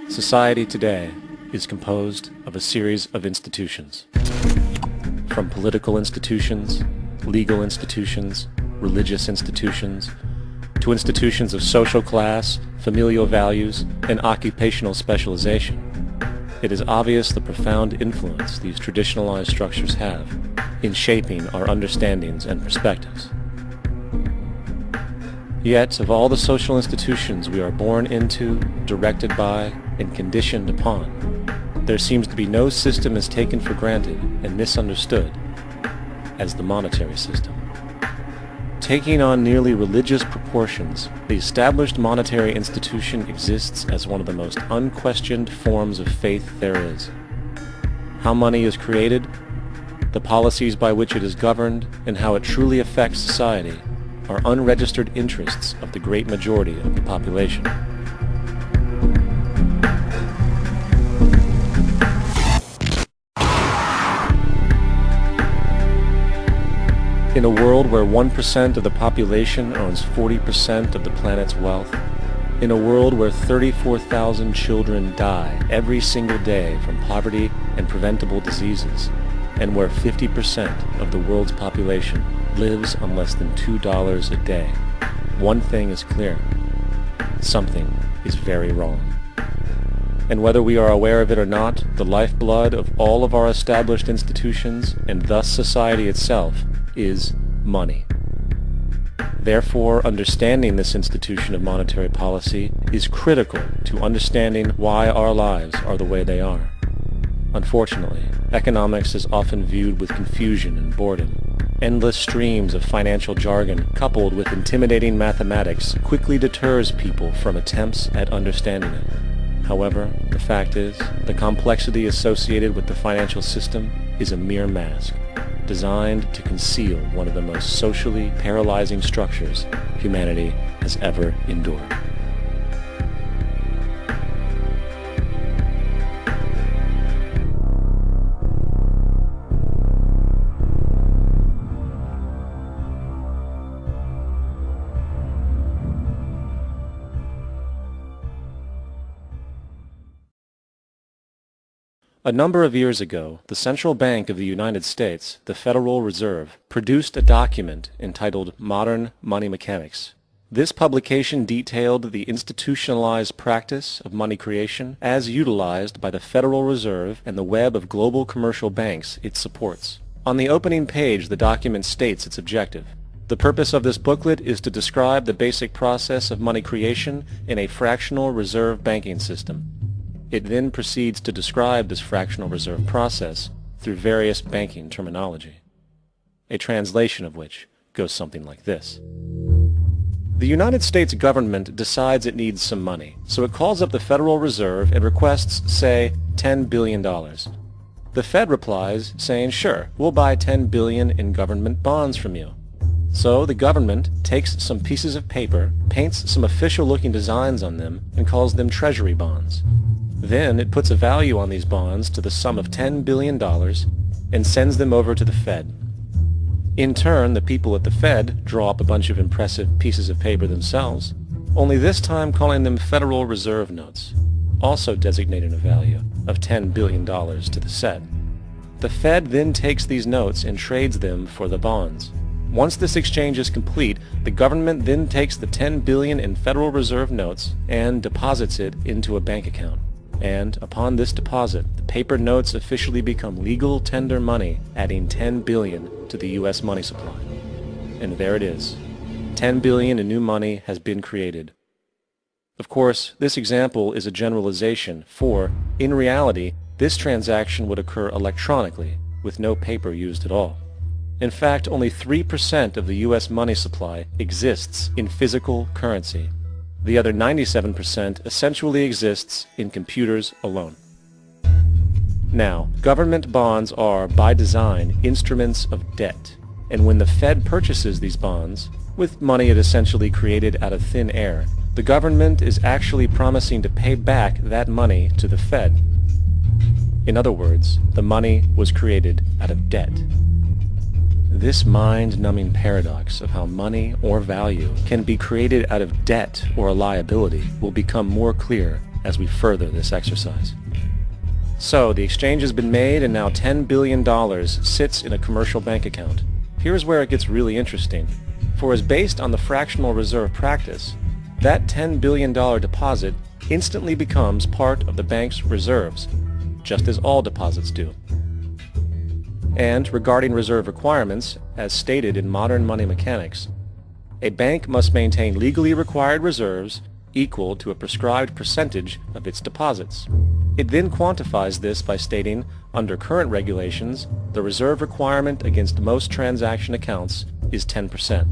Society today is composed of a series of institutions. From political institutions, legal institutions, religious institutions, to institutions of social class, familial values, and occupational specialization. It is obvious the profound influence these traditionalized structures have in shaping our understandings and perspectives. Yet, of all the social institutions we are born into, directed by, and conditioned upon, there seems to be no system as taken for granted and misunderstood as the monetary system. Taking on nearly religious proportions, the established monetary institution exists as one of the most unquestioned forms of faith there is. How money is created, the policies by which it is governed, and how it truly affects society are unregistered interests of the great majority of the population. In a world where 1% of the population owns 40% of the planet's wealth, in a world where 34,000 children die every single day from poverty and preventable diseases, and where 50% of the world's population lives on less than $2 a day, one thing is clear: something is very wrong. And whether we are aware of it or not, the lifeblood of all of our established institutions, and thus society itself, is money. Therefore, understanding this institution of monetary policy is critical to understanding why our lives are the way they are. Unfortunately, economics is often viewed with confusion and boredom. Endless streams of financial jargon coupled with intimidating mathematics quickly deters people from attempts at understanding it. However, the fact is, the complexity associated with the financial system is a mere mask, designed to conceal one of the most socially paralyzing structures humanity has ever endured. A number of years ago, the Central Bank of the United States, the Federal Reserve, produced a document entitled Modern Money Mechanics. This publication detailed the institutionalized practice of money creation as utilized by the Federal Reserve and the web of global commercial banks it supports. On the opening page, the document states its objective. The purpose of this booklet is to describe the basic process of money creation in a fractional reserve banking system. It then proceeds to describe this fractional reserve process through various banking terminology, a translation of which goes something like this. The United States government decides it needs some money, so it calls up the Federal Reserve and requests, say, $10 billion. The Fed replies saying, sure, we'll buy $10 billion in government bonds from you. So the government takes some pieces of paper, paints some official-looking designs on them, and calls them treasury bonds. Then it puts a value on these bonds to the sum of $10 billion and sends them over to the Fed. In turn, the people at the Fed draw up a bunch of impressive pieces of paper themselves, only this time calling them Federal Reserve notes, also designating a value of $10 billion to the Fed. The Fed then takes these notes and trades them for the bonds. Once this exchange is complete, the government then takes the $10 billion in Federal Reserve notes and deposits it into a bank account. And upon this deposit, the paper notes officially become legal tender money, adding $10 billion to the U.S. money supply. And there it is. $10 billion in new money has been created. Of course, this example is a generalization, for, in reality, this transaction would occur electronically, with no paper used at all. In fact, only 3% of the U.S. money supply exists in physical currency. The other 97% essentially exists in computers alone. Now, government bonds are, by design, instruments of debt, and when the Fed purchases these bonds, with money it essentially created out of thin air, the government is actually promising to pay back that money to the Fed. In other words, the money was created out of debt. This mind-numbing paradox of how money or value can be created out of debt or a liability will become more clear as we further this exercise. So, the exchange has been made and now $10 billion sits in a commercial bank account. Here's where it gets really interesting. For as based on the fractional reserve practice, that $10 billion deposit instantly becomes part of the bank's reserves, just as all deposits do. And regarding reserve requirements, as stated in modern money mechanics, a bank must maintain legally required reserves equal to a prescribed percentage of its deposits. It then quantifies this by stating, under current regulations, the reserve requirement against most transaction accounts is 10%.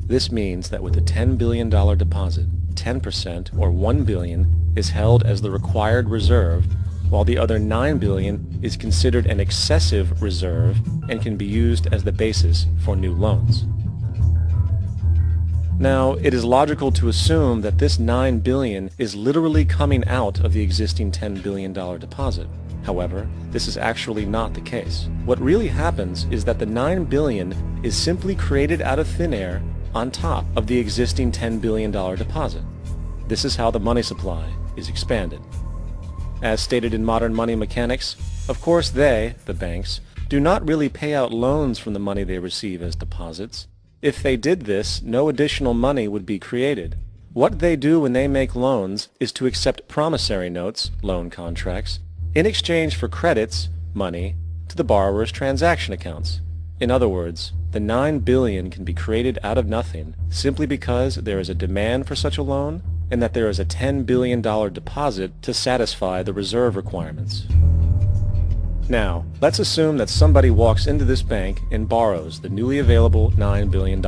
This means that with a $10 billion deposit, 10% or $1 billion is held as the required reserve, while the other $9 billion is considered an excessive reserve and can be used as the basis for new loans. Now, it is logical to assume that this $9 billion is literally coming out of the existing $10 billion deposit. However, this is actually not the case. What really happens is that the $9 billion is simply created out of thin air on top of the existing $10 billion deposit. This is how the money supply is expanded. As stated in modern money mechanics, of course they, the banks, do not really pay out loans from the money they receive as deposits. If they did this, no additional money would be created. What they do when they make loans is to accept promissory notes, loan contracts, in exchange for credits, money, to the borrower's transaction accounts. In other words, the $9 billion can be created out of nothing simply because there is a demand for such a loan and that there is a $10 billion deposit to satisfy the reserve requirements. Now, let's assume that somebody walks into this bank and borrows the newly available $9 billion.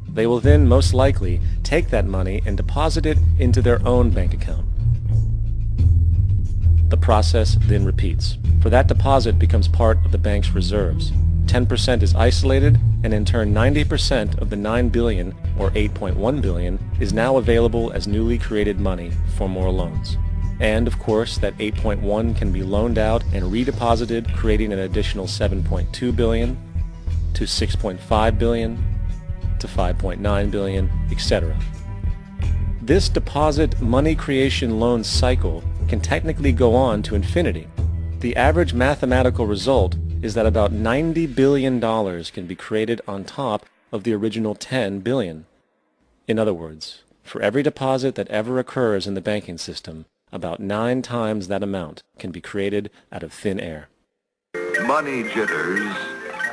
They will then most likely take that money and deposit it into their own bank account. The process then repeats, for that deposit becomes part of the bank's reserves. 10% is isolated, and in turn 90% of the $9 billion, or $8.1 billion, is now available as newly created money for more loans. And, of course, that 8.1 can be loaned out and redeposited, creating an additional 7.2 billion, to 6.5 billion, to 5.9 billion, etc. This deposit money creation loan cycle can technically go on to infinity. The average mathematical result is that about $90 billion can be created on top of the original 10 billion. In other words, for every deposit that ever occurs in the banking system, about 9 times that amount can be created out of thin air. Money jitters?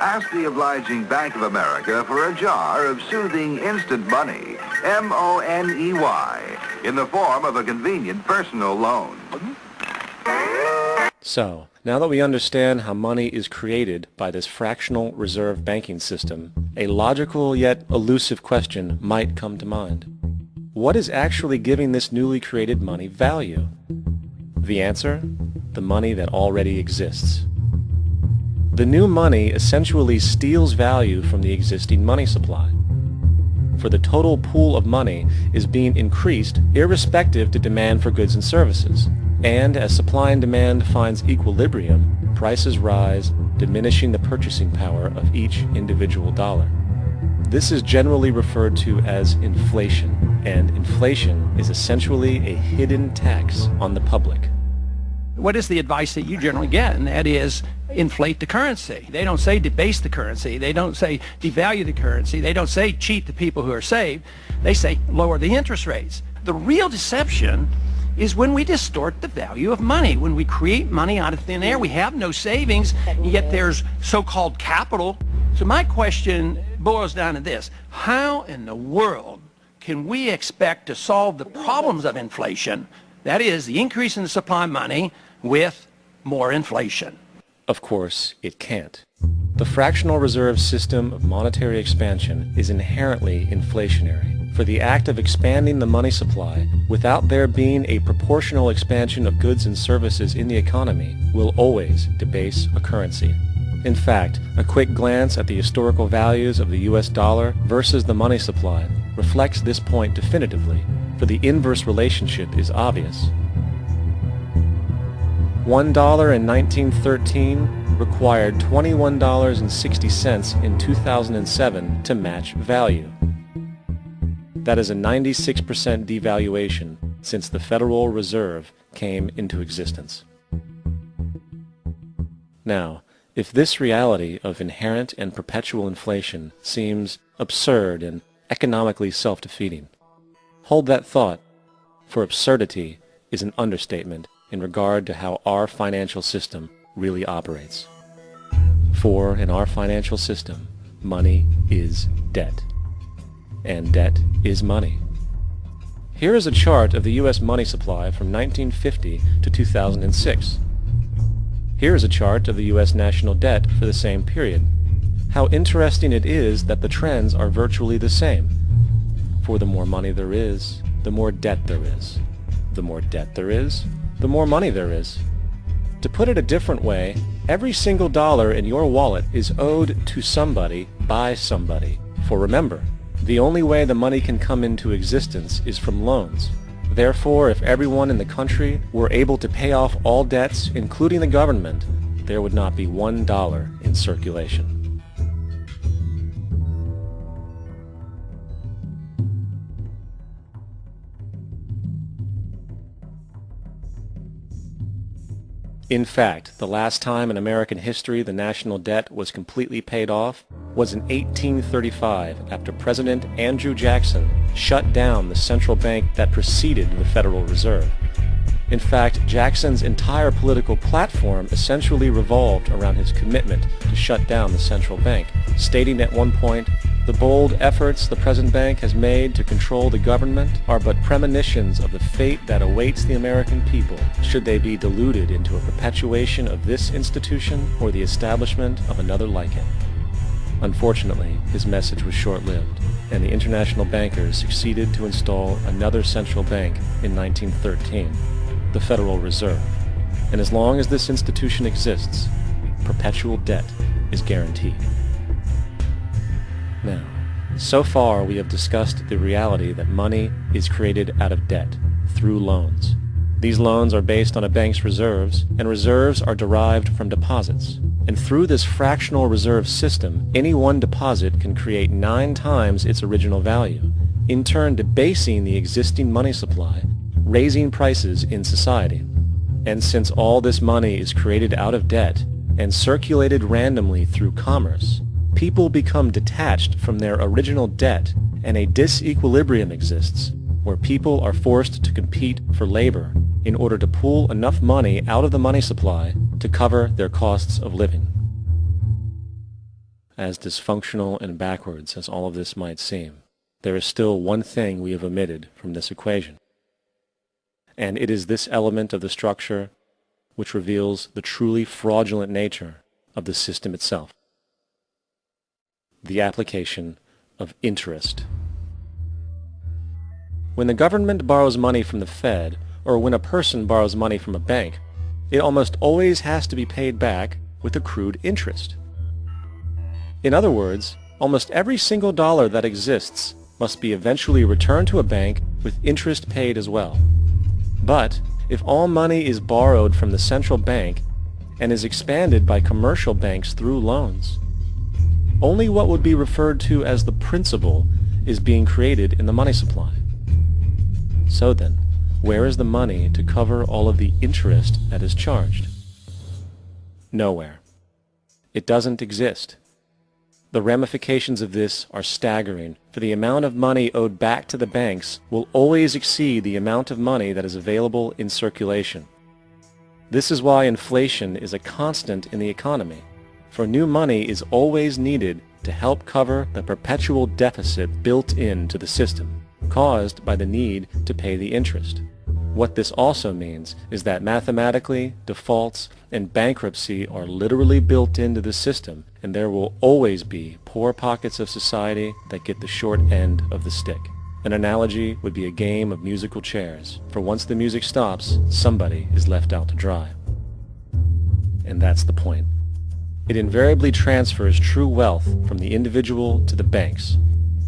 Ask the obliging Bank of America for a jar of soothing instant money, M-O-N-E-Y, in the form of a convenient personal loan. So, now that we understand how money is created by this fractional reserve banking system, a logical yet elusive question might come to mind. What is actually giving this newly created money value? The answer? The money that already exists. The new money essentially steals value from the existing money supply. For the total pool of money is being increased irrespective to demand for goods and services. And as supply and demand finds equilibrium, prices rise, diminishing the purchasing power of each individual dollar. This is generally referred to as inflation, and inflation is essentially a hidden tax on the public. What is the advice that you generally get? And that is, inflate the currency. They don't say debase the currency. They don't say devalue the currency. They don't say cheat the people who are saved. They say lower the interest rates. The real deception is when we distort the value of money. When we create money out of thin air, we have no savings, yet there's so-called capital. So my question boils down to this: how in the world can we expect to solve the problems of inflation, that is, the increase in the supply of money, with more inflation? Of course, it can't. The fractional reserve system of monetary expansion is inherently inflationary. For for the act of expanding the money supply without there being a proportional expansion of goods and services in the economy will always debase a currency. In fact, a quick glance at the historical values of the US dollar versus the money supply reflects this point definitively, for the inverse relationship is obvious. $1 in 1913 required $21.60 in 2007 to match value. That is a 96% devaluation since the Federal Reserve came into existence. Now, if this reality of inherent and perpetual inflation seems absurd and economically self-defeating, hold that thought, for absurdity is an understatement in regard to how our financial system really operates. For in our financial system, money is debt, and debt is money. Here is a chart of the U.S. money supply from 1950 to 2006. Here is a chart of the U.S. national debt for the same period. How interesting it is that the trends are virtually the same. For the more money there is, the more debt there is. The more debt there is, the more money there is. To put it a different way, every single dollar in your wallet is owed to somebody by somebody. For remember, the only way the money can come into existence is from loans. Therefore, if everyone in the country were able to pay off all debts, including the government, there would not be $1 in circulation. In fact, the last time in American history the national debt was completely paid off was in 1835 after President Andrew Jackson shut down the central bank that preceded the Federal Reserve. In fact, Jackson's entire political platform essentially revolved around his commitment to shut down the central bank, stating at one point, "The bold efforts the present bank has made to control the government are but premonitions of the fate that awaits the American people should they be deluded into a perpetuation of this institution or the establishment of another like it." Unfortunately, his message was short-lived, and the international bankers succeeded to install another central bank in 1913, the Federal Reserve. And as long as this institution exists, perpetual debt is guaranteed. Now, so far we have discussed the reality that money is created out of debt, through loans. These loans are based on a bank's reserves, and reserves are derived from deposits. And through this fractional reserve system, any one deposit can create 9 times its original value, in turn debasing the existing money supply, raising prices in society. And since all this money is created out of debt and circulated randomly through commerce, people become detached from their original debt, and a disequilibrium exists where people are forced to compete for labor in order to pull enough money out of the money supply to cover their costs of living. As dysfunctional and backwards as all of this might seem, there is still one thing we have omitted from this equation. And it is this element of the structure which reveals the truly fraudulent nature of the system itself: the application of interest. When the government borrows money from the Fed, or when a person borrows money from a bank, it almost always has to be paid back with accrued interest. In other words, almost every single dollar that exists must be eventually returned to a bank with interest paid as well. But if all money is borrowed from the central bank and is expanded by commercial banks through loans, only what would be referred to as the principal is being created in the money supply. So then, where is the money to cover all of the interest that is charged? Nowhere. It doesn't exist. The ramifications of this are staggering, for the amount of money owed back to the banks will always exceed the amount of money that is available in circulation. This is why inflation is a constant in the economy, for new money is always needed to help cover the perpetual deficit built into the system, caused by the need to pay the interest. What this also means is that mathematically, defaults and bankruptcy are literally built into the system, and there will always be poor pockets of society that get the short end of the stick. An analogy would be a game of musical chairs, for once the music stops, somebody is left out to dry. And that's the point. It invariably transfers true wealth from the individual to the banks.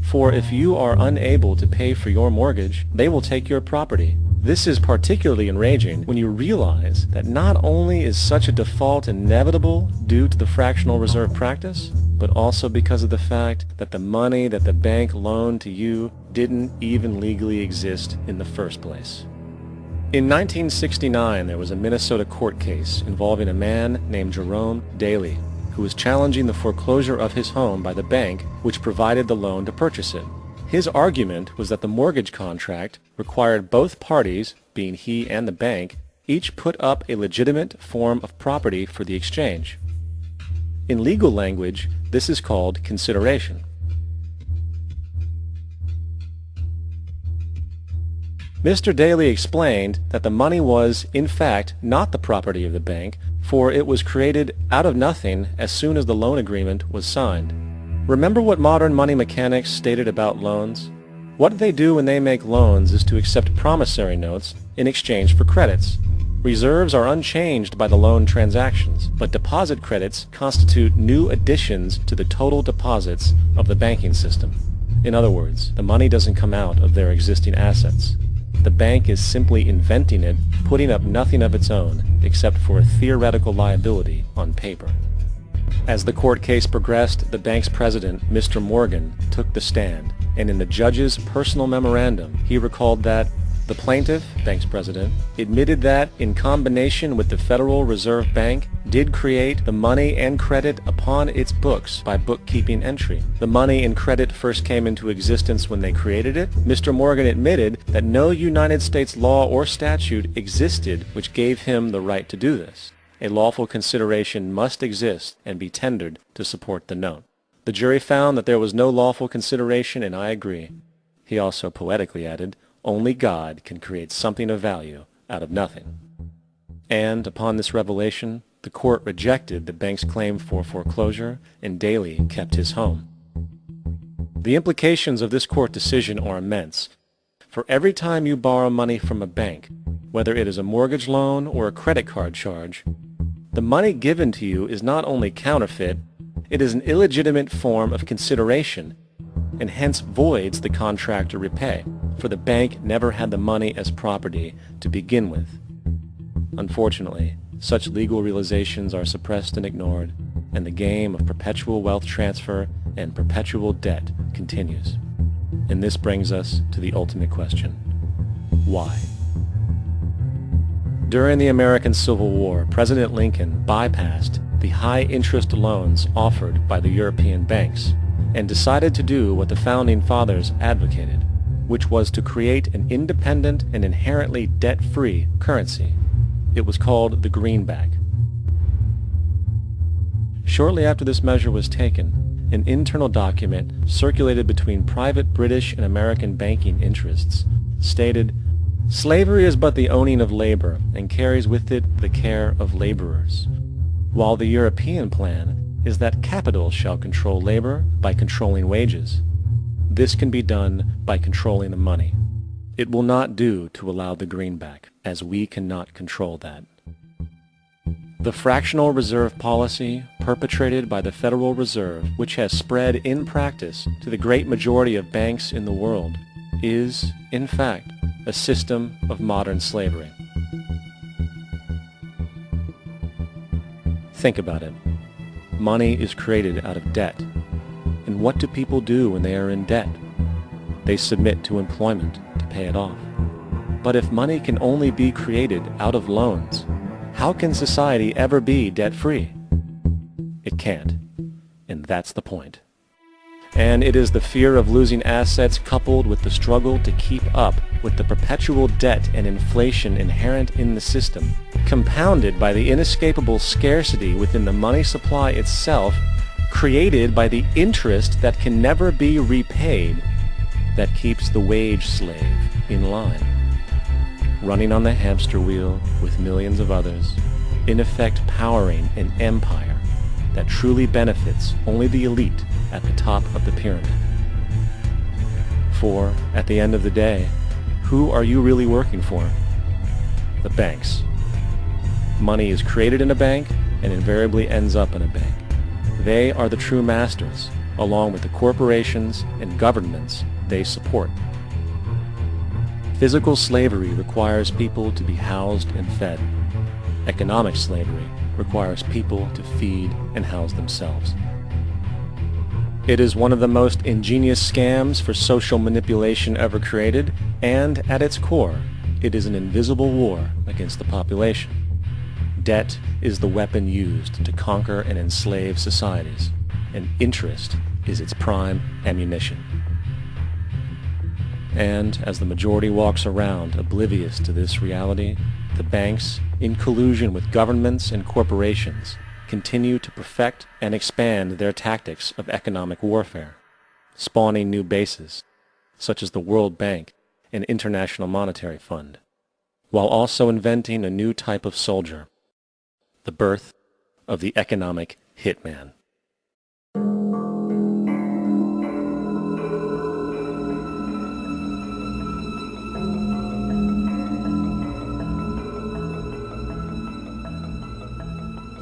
For if you are unable to pay for your mortgage, they will take your property. This is particularly enraging when you realize that not only is such a default inevitable due to the fractional reserve practice, but also because of the fact that the money that the bank loaned to you didn't even legally exist in the first place. In 1969, there was a Minnesota court case involving a man named Jerome Daly, who was challenging the foreclosure of his home by the bank which provided the loan to purchase it. His argument was that the mortgage contract required both parties, being he and the bank, each put up a legitimate form of property for the exchange. In legal language, this is called consideration. Mr. Daly explained that the money was, in fact, not the property of the bank, for it was created out of nothing as soon as the loan agreement was signed. Remember what modern money mechanics stated about loans? What they do when they make loans is to accept promissory notes in exchange for credits. Reserves are unchanged by the loan transactions, but deposit credits constitute new additions to the total deposits of the banking system. In other words, the money doesn't come out of their existing assets. The bank is simply inventing it, putting up nothing of its own, except for a theoretical liability on paper. As the court case progressed, the bank's president, Mr. Morgan, took the stand, and in the judge's personal memorandum, he recalled that the plaintiff, bank's president, admitted that, in combination with the Federal Reserve Bank, did create the money and credit upon its books by bookkeeping entry. The money and credit first came into existence when they created it. Mr. Morgan admitted that no United States law or statute existed which gave him the right to do this. A lawful consideration must exist and be tendered to support the note. The jury found that there was no lawful consideration, and I agree. He also poetically added, "Only God can create something of value out of nothing." And upon this revelation, the court rejected the bank's claim for foreclosure, and Daly kept his home. The implications of this court decision are immense. For every time you borrow money from a bank, whether it is a mortgage loan or a credit card charge, the money given to you is not only counterfeit, it is an illegitimate form of consideration, and hence voids the contract to repay, for the bank never had the money as property to begin with. Unfortunately, such legal realizations are suppressed and ignored, and the game of perpetual wealth transfer and perpetual debt continues. And this brings us to the ultimate question: why? During the American Civil War, President Lincoln bypassed the high-interest loans offered by the European banks and decided to do what the Founding Fathers advocated, which was to create an independent and inherently debt-free currency. It was called the greenback. Shortly after this measure was taken, an internal document circulated between private British and American banking interests stated, "Slavery is but the owning of labor, and carries with it the care of laborers, while the European plan is that capital shall control labor by controlling wages. This can be done by controlling the money. It will not do to allow the greenback, as we cannot control that." The fractional reserve policy perpetrated by the Federal Reserve, which has spread in practice to the great majority of banks in the world, is, in fact, a system of modern slavery. Think about it. Money is created out of debt. And what do people do when they are in debt? They submit to employment to pay it off. But if money can only be created out of loans, how can society ever be debt-free? It can't. And that's the point. And it is the fear of losing assets coupled with the struggle to keep up with the perpetual debt and inflation inherent in the system, compounded by the inescapable scarcity within the money supply itself, created by the interest that can never be repaid, that keeps the wage slave in line, running on the hamster wheel with millions of others, in effect powering an empire that truly benefits only the elite at the top of the pyramid. Therefore, at the end of the day, who are you really working for? The banks. Money is created in a bank and invariably ends up in a bank. They are the true masters, along with the corporations and governments they support. Physical slavery requires people to be housed and fed. Economic slavery requires people to feed and house themselves. It is one of the most ingenious scams for social manipulation ever created, and at its core, it is an invisible war against the population. Debt is the weapon used to conquer and enslave societies, and interest is its prime ammunition. And as the majority walks around oblivious to this reality, the banks, in collusion with governments and corporations, continue to perfect and expand their tactics of economic warfare, spawning new bases, such as the World Bank and International Monetary Fund, while also inventing a new type of soldier, the birth of the economic hitman.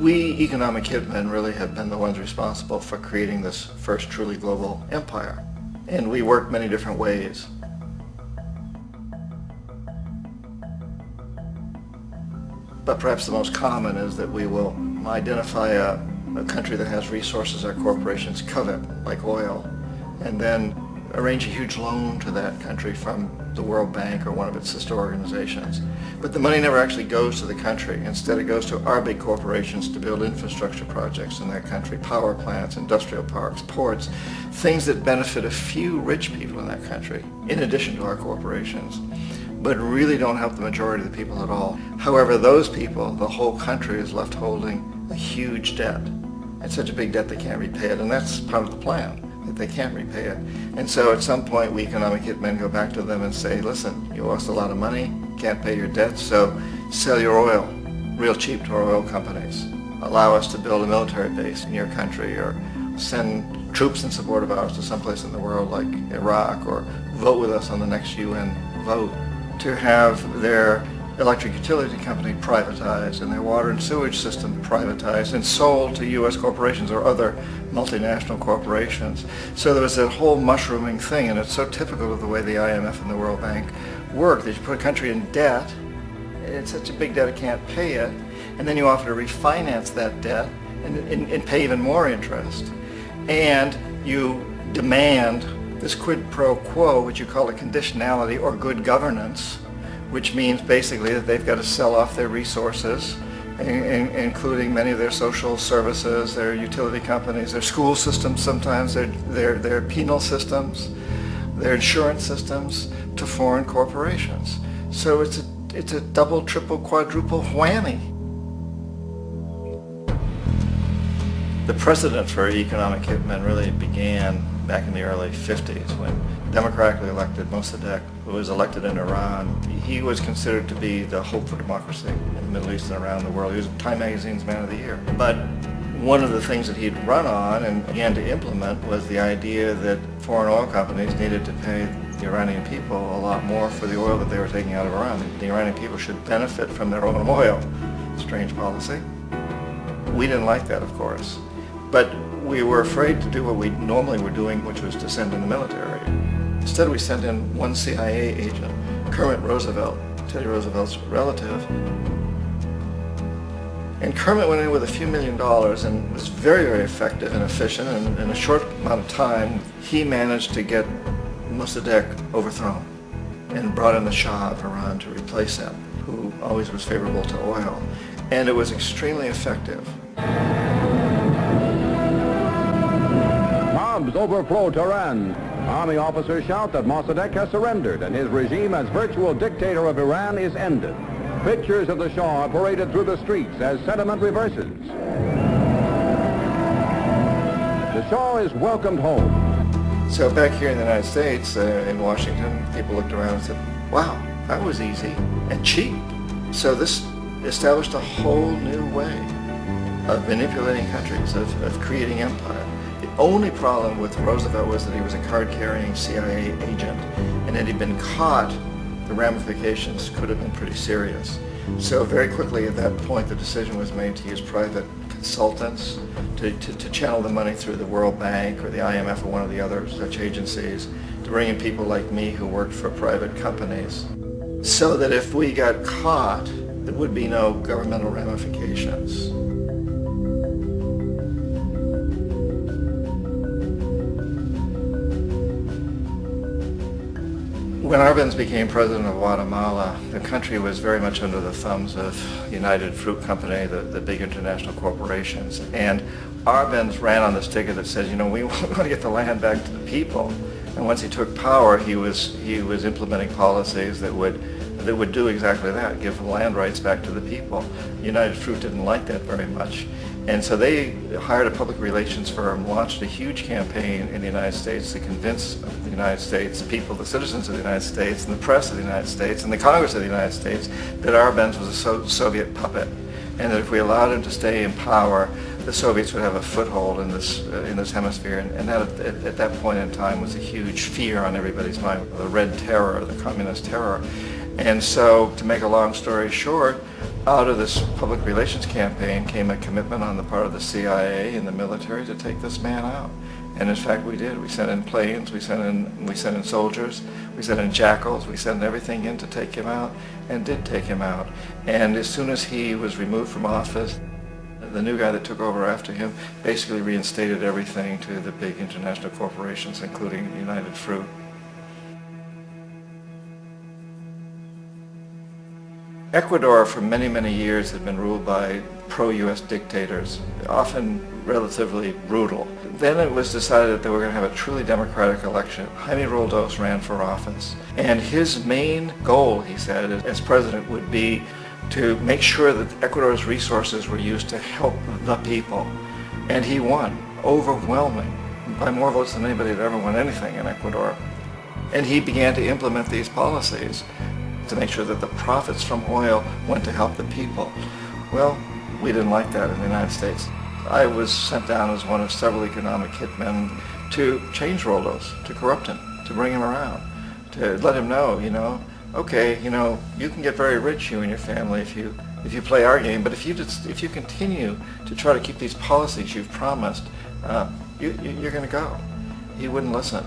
We economic hitmen really have been the ones responsible for creating this first truly global empire. And we work many different ways. But perhaps the most common is that we will identify a country that has resources our corporations covet, like oil, and then arrange a huge loan to that country from the World Bank or one of its sister organizations. But the money never actually goes to the country. Instead, it goes to our big corporations to build infrastructure projects in that country, power plants, industrial parks, ports, things that benefit a few rich people in that country, in addition to our corporations, but really don't help the majority of the people at all. However, those people, the whole country is left holding a huge debt. It's such a big debt they can't repay it, and that's part of the plan, that they can't repay it. And so at some point, we economic hitmen go back to them and say, listen, you owe us a lot of money, can't pay your debt, so sell your oil real cheap to our oil companies. Allow us to build a military base in your country, or send troops in support of ours to someplace in the world like Iraq, or vote with us on the next UN vote. To have their electric utility company privatized and their water and sewage system privatized and sold to U.S. corporations or other multinational corporations. So there was that whole mushrooming thing, and it's so typical of the way the IMF and the World Bank work, that you put a country in debt, it's such a big debt it can't pay it, and then you offer to refinance that debt and pay even more interest. And you demand this quid pro quo, which you call a conditionality or good governance, which means basically that they've got to sell off their resources, including many of their social services, their utility companies, their school systems sometimes, their penal systems, their insurance systems, to foreign corporations. So it's a double, triple, quadruple whammy. The precedent for economic hitmen really began back in the early 50s when democratically elected Mossadegh, who was elected in Iran, he was considered to be the hope for democracy in the Middle East and around the world. He was Time Magazine's Man of the Year. But one of the things that he'd run on and began to implement was the idea that foreign oil companies needed to pay the Iranian people a lot more for the oil that they were taking out of Iran. The Iranian people should benefit from their own oil. Strange policy. We didn't like that, of course. But we were afraid to do what we normally were doing, which was to send in the military. Instead, we sent in one CIA agent, Kermit Roosevelt, Teddy Roosevelt's relative. And Kermit went in with a few $1 million and was very, very effective and efficient. And in a short amount of time, he managed to get Mossadegh overthrown and brought in the Shah of Iran to replace him, who always was favorable to oil. And it was extremely effective. Mobs overflow Tehran. Army officers shout that Mossadegh has surrendered and his regime as virtual dictator of Iran is ended. Pictures of the Shah are paraded through the streets as sentiment reverses. The Shah is welcomed home. So back here in the United States, in Washington, people looked around and said, wow, that was easy and cheap. So this established a whole new way of manipulating countries, of creating empire. only problem with Roosevelt was that he was a card-carrying CIA agent, and had he been caught, the ramifications could have been pretty serious. So very quickly at that point, the decision was made to use private consultants to channel the money through the World Bank or the IMF or one of the other such agencies, to bring in people like me who worked for private companies, so that if we got caught, there would be no governmental ramifications. When Arbenz became president of Guatemala, the country was very much under the thumbs of United Fruit Company, the big international corporations. And Arbenz ran on this ticket that says, you know, we want to get the land back to the people. And once he took power, he was implementing policies that would do exactly that, give the land rights back to the people. United Fruit didn't like that very much. And so they hired a public relations firm, launched a huge campaign in the United States to convince the United States people, the citizens of the United States, and the press of the United States, and the Congress of the United States, that Arbenz was a Soviet puppet, and that if we allowed him to stay in power, the Soviets would have a foothold in this hemisphere. And that at that point in time was a huge fear on everybody's mind, the Red Terror, the Communist terror. And so, to make a long story short, out of this public relations campaign came a commitment on the part of the CIA and the military to take this man out. And in fact, we did. We sent in planes, we sent in soldiers, we sent in jackals, we sent everything in to take him out, and did take him out. And as soon as he was removed from office, the new guy that took over after him basically reinstated everything to the big international corporations, including United Fruit. Ecuador for many, many years had been ruled by pro-U.S. dictators, often relatively brutal. Then it was decided that they were going to have a truly democratic election. Jaime Roldos ran for office, and his main goal, he said, as president would be to make sure that Ecuador's resources were used to help the people. And he won, overwhelming, by more votes than anybody had ever won anything in Ecuador. And he began to implement these policies to make sure that the profits from oil went to help the people. Well, we didn't like that in the United States. I was sent down as one of several economic hitmen to change Roldos, to corrupt him, to bring him around, to let him know, okay, you can get very rich, you and your family, if you play our game, but if you continue to try to keep these policies you've promised, you're going to go. He wouldn't listen.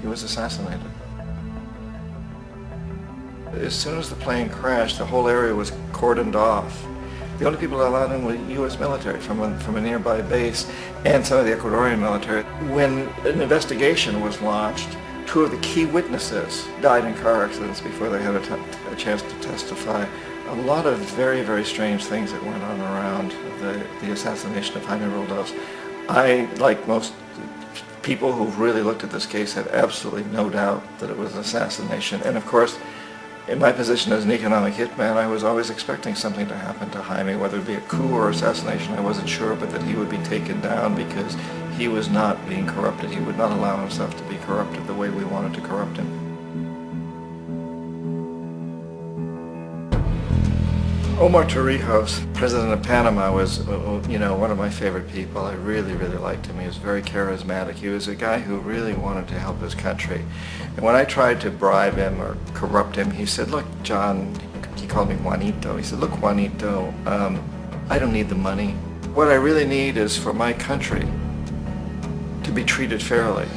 He was assassinated. As soon as the plane crashed, the whole area was cordoned off. The only people allowed in were U.S. military from a nearby base and some of the Ecuadorian military. When an investigation was launched, two of the key witnesses died in car accidents before they had a chance to testify. A lot of very, very strange things that went on around the assassination of Jaime Roldos. I, like most people who've really looked at this case, had absolutely no doubt that it was an assassination. And of course, in my position as an economic hitman, I was always expecting something to happen to Jaime, whether it be a coup or assassination, I wasn't sure, but that he would be taken down because he was not being corrupted. He would not allow himself to be corrupted the way we wanted to corrupt him. Omar Torrijos, president of Panama, was, one of my favorite people. I really, really liked him. He was very charismatic. He was a guy who really wanted to help his country. And when I tried to bribe him or corrupt him, he said, look, John, he called me Juanito. He said, look, Juanito, I don't need the money. What I really need is for my country to be treated fairly.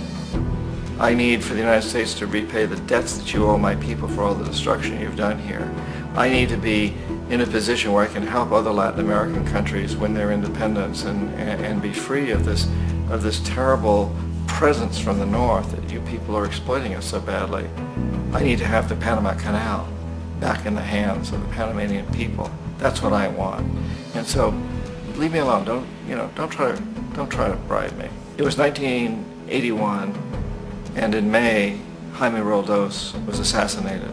I need for the United States to repay the debts that you owe my people for all the destruction you've done here. I need to be in a position where I can help other Latin American countries win their independence and be free of this terrible presence from the north that you people are exploiting us so badly. I need to have the Panama Canal back in the hands of the Panamanian people. That's what I want. And so, leave me alone. Don't try to bribe me. It was 1981, and in May, Jaime Roldos was assassinated.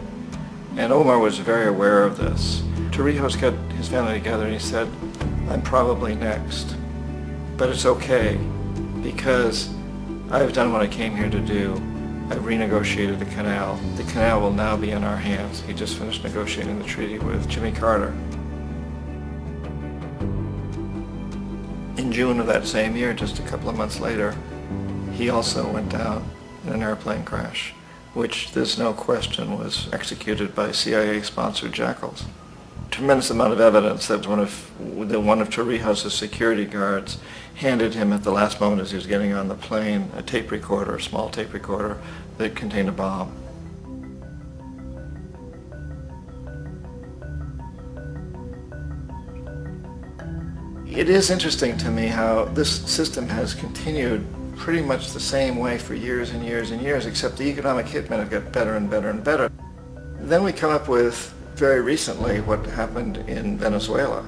And Omar was very aware of this. Torrijos got his family together and he said, I'm probably next, but it's okay because I've done what I came here to do. I've renegotiated the canal. The canal will now be in our hands. He just finished negotiating the treaty with Jimmy Carter. In June of that same year, just a couple of months later, he also went down in an airplane crash, which there's no question was executed by CIA-sponsored jackals. Tremendous amount of evidence that one of Torrijos's security guards handed him at the last moment as he was getting on the plane a tape recorder, a small tape recorder that contained a bomb. It is interesting to me how this system has continued pretty much the same way for years and years and years, except the economic hitmen have got better and better and better. Then we come up with, very recently, what happened in Venezuela.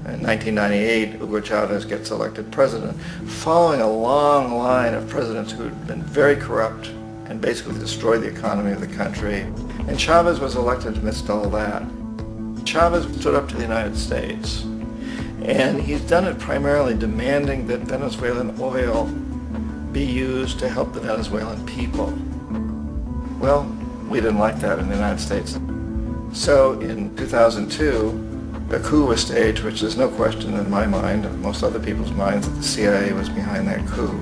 In 1998, Hugo Chavez gets elected president, following a long line of presidents who had been very corrupt and basically destroyed the economy of the country. And Chavez was elected amidst all that. Chavez stood up to the United States, and he's done it primarily demanding that Venezuelan oil be used to help the Venezuelan people. Well, we didn't like that in the United States. So in 2002, a coup was staged, which there's no question in my mind, and most other people's minds, that the CIA was behind that coup.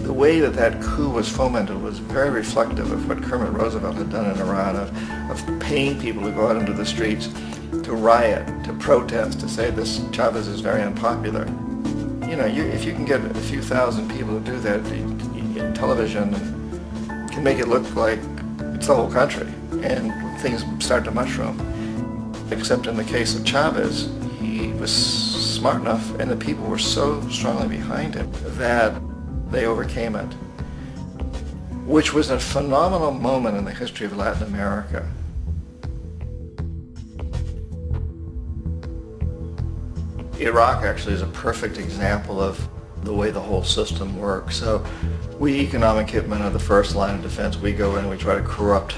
The way that that coup was fomented was very reflective of what Kermit Roosevelt had done in Iran, of paying people to go out into the streets, to riot, to protest, to say this Chavez is very unpopular. You know, if you can get a few thousand people to do that in television, can make it look like it's the whole country, and things start to mushroom. Except in the case of Chavez, he was smart enough, and the people were so strongly behind him that they overcame it, which was a phenomenal moment in the history of Latin America. Iraq actually is a perfect example of the way the whole system works. So we economic hitmen are the first line of defense. We go in and we try to corrupt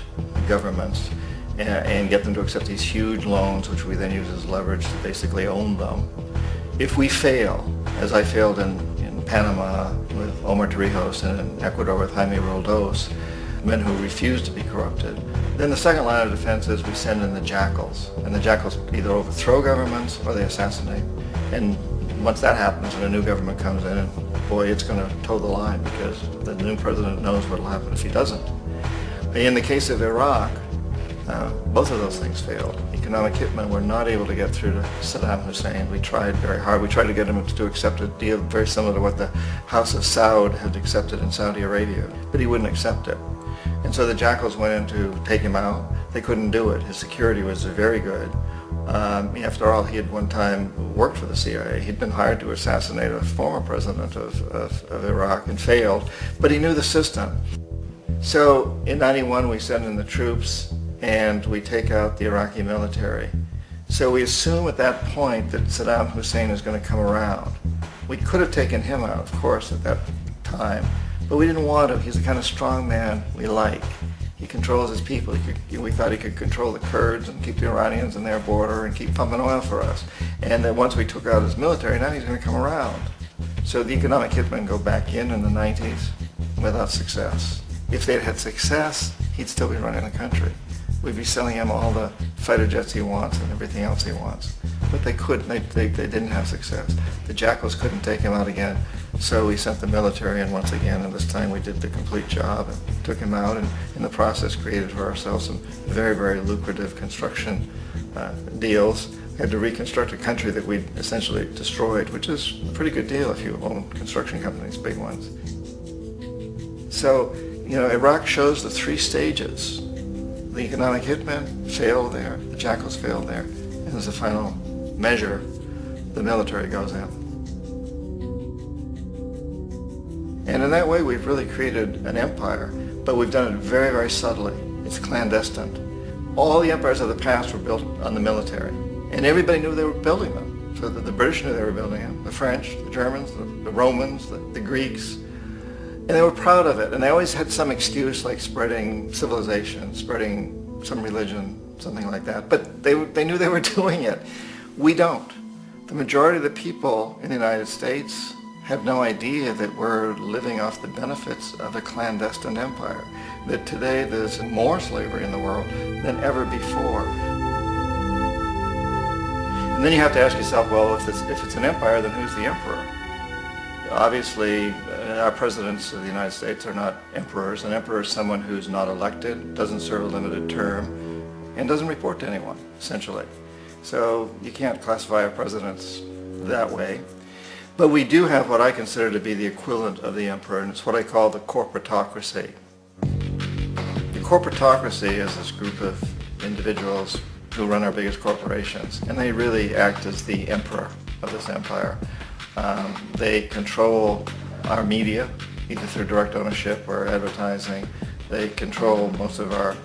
governments and get them to accept these huge loans, which we then use as leverage to basically own them. If we fail, as I failed in Panama with Omar Torrijos and in Ecuador with Jaime Roldos, men who refuse to be corrupted, then the second line of defense is we send in the jackals. And the jackals either overthrow governments or they assassinate. And once that happens and a new government comes in, and boy, it's going to toe the line, because the new president knows what will happen if he doesn't. In the case of Iraq, both of those things failed. Economic hitmen were not able to get through to Saddam Hussein. We tried very hard. We tried to get him to accept a deal very similar to what the House of Saud had accepted in Saudi Arabia, but he wouldn't accept it. And so the jackals went in to take him out. They couldn't do it. His security was very good. After all, he had one time worked for the CIA. He'd been hired to assassinate a former president of Iraq and failed, but he knew the system. So in '91, we send in the troops and we take out the Iraqi military. So we assume at that point that Saddam Hussein is going to come around. We could have taken him out, of course, at that time, but we didn't want to. He's the kind of strong man we like. He controls his people. We thought he could control the Kurds and keep the Iranians in their border and keep pumping oil for us. And then once we took out his military, now he's going to come around. So the economic hitmen go back in the 90s without success. If they'd had success, he'd still be running the country. We'd be selling him all the fighter jets he wants and everything else he wants. But they couldn't. They didn't have success. The jackals couldn't take him out again. So we sent the military in once again, and this time we did the complete job and took him out, and in the process created for ourselves some very, very lucrative construction deals. We had to reconstruct a country that we'd essentially destroyed, which is a pretty good deal if you own construction companies, big ones. So, you know, Iraq shows the three stages. The economic hitmen failed there, the jackals failed there, and as a final measure, the military goes in. And in that way, we've really created an empire, but we've done it very, very subtly. It's clandestine. All the empires of the past were built on the military, and everybody knew they were building them. So the British knew they were building them, the French, the Germans, the Romans, the Greeks, and they were proud of it. And they always had some excuse, like spreading civilization, spreading some religion, something like that. But they knew they were doing it. We don't. The majority of the people in the United States have no idea that we're living off the benefits of a clandestine empire, that today there's more slavery in the world than ever before. And then you have to ask yourself, well, if it's an empire, then who's the emperor? Obviously, our presidents of the United States are not emperors. An emperor is someone who's not elected, doesn't serve a limited term, and doesn't report to anyone, essentially. So you can't classify our presidents that way. But we do have what I consider to be the equivalent of the emperor, and it's what I call the corporatocracy. The corporatocracy is this group of individuals who run our biggest corporations, and they really act as the emperor of this empire. They control our media, either through direct ownership or advertising. They control most of our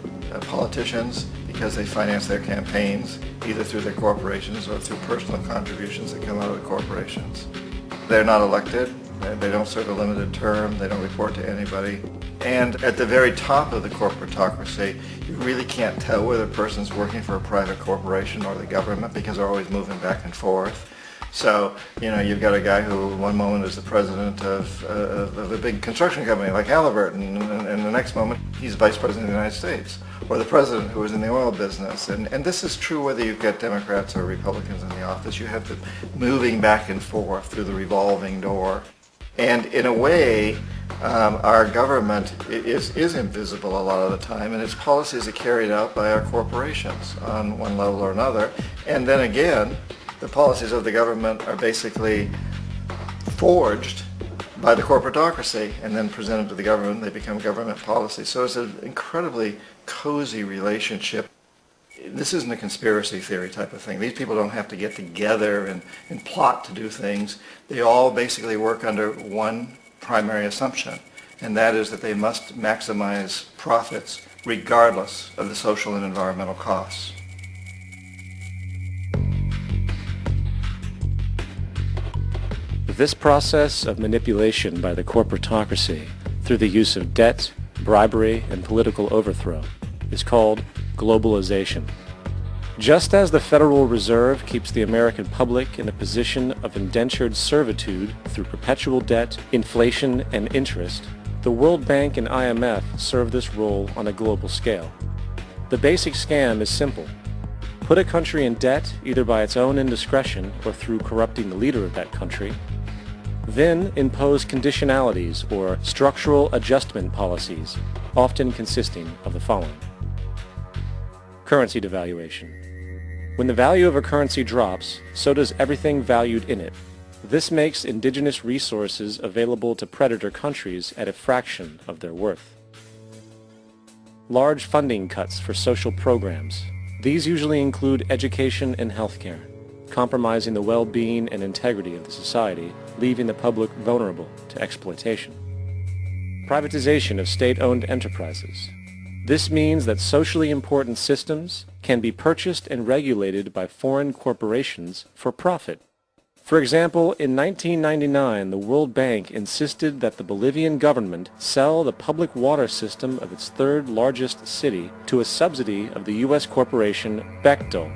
politicians because they finance their campaigns, either through their corporations or through personal contributions that come out of the corporations. They're not elected, they don't serve a limited term, they don't report to anybody. And at the very top of the corporatocracy, you really can't tell whether a person's working for a private corporation or the government because they're always moving back and forth. So, you've got a guy who one moment is the president of a big construction company like Halliburton, and the next moment he's vice president of the United States, or the president who is in the oil business. And this is true whether you've got Democrats or Republicans in the office. You have the moving back and forth through the revolving door. And in a way, our government is invisible a lot of the time, and its policies are carried out by our corporations on one level or another. And then again, the policies of the government are basically forged by the corporatocracy and then presented to the government. They become government policy. So it's an incredibly cozy relationship. This isn't a conspiracy theory type of thing. These people don't have to get together and plot to do things. They all basically work under one primary assumption, and that is that they must maximize profits regardless of the social and environmental costs. This process of manipulation by the corporatocracy through the use of debt, bribery, and political overthrow is called globalization. Just as the Federal Reserve keeps the American public in a position of indentured servitude through perpetual debt, inflation, and interest, the World Bank and IMF serve this role on a global scale. The basic scam is simple. Put a country in debt either by its own indiscretion or through corrupting the leader of that country, then impose conditionalities or structural adjustment policies, often consisting of the following. Currency devaluation. When the value of a currency drops, so does everything valued in it. This makes indigenous resources available to predator countries at a fraction of their worth. Large funding cuts for social programs. These usually include education and healthcare, compromising the well-being and integrity of the society, leaving the public vulnerable to exploitation. Privatization of state-owned enterprises. This means that socially important systems can be purchased and regulated by foreign corporations for profit. For example, in 1999, the World Bank insisted that the Bolivian government sell the public water system of its third largest city to a subsidy of the U.S. corporation Bechtel.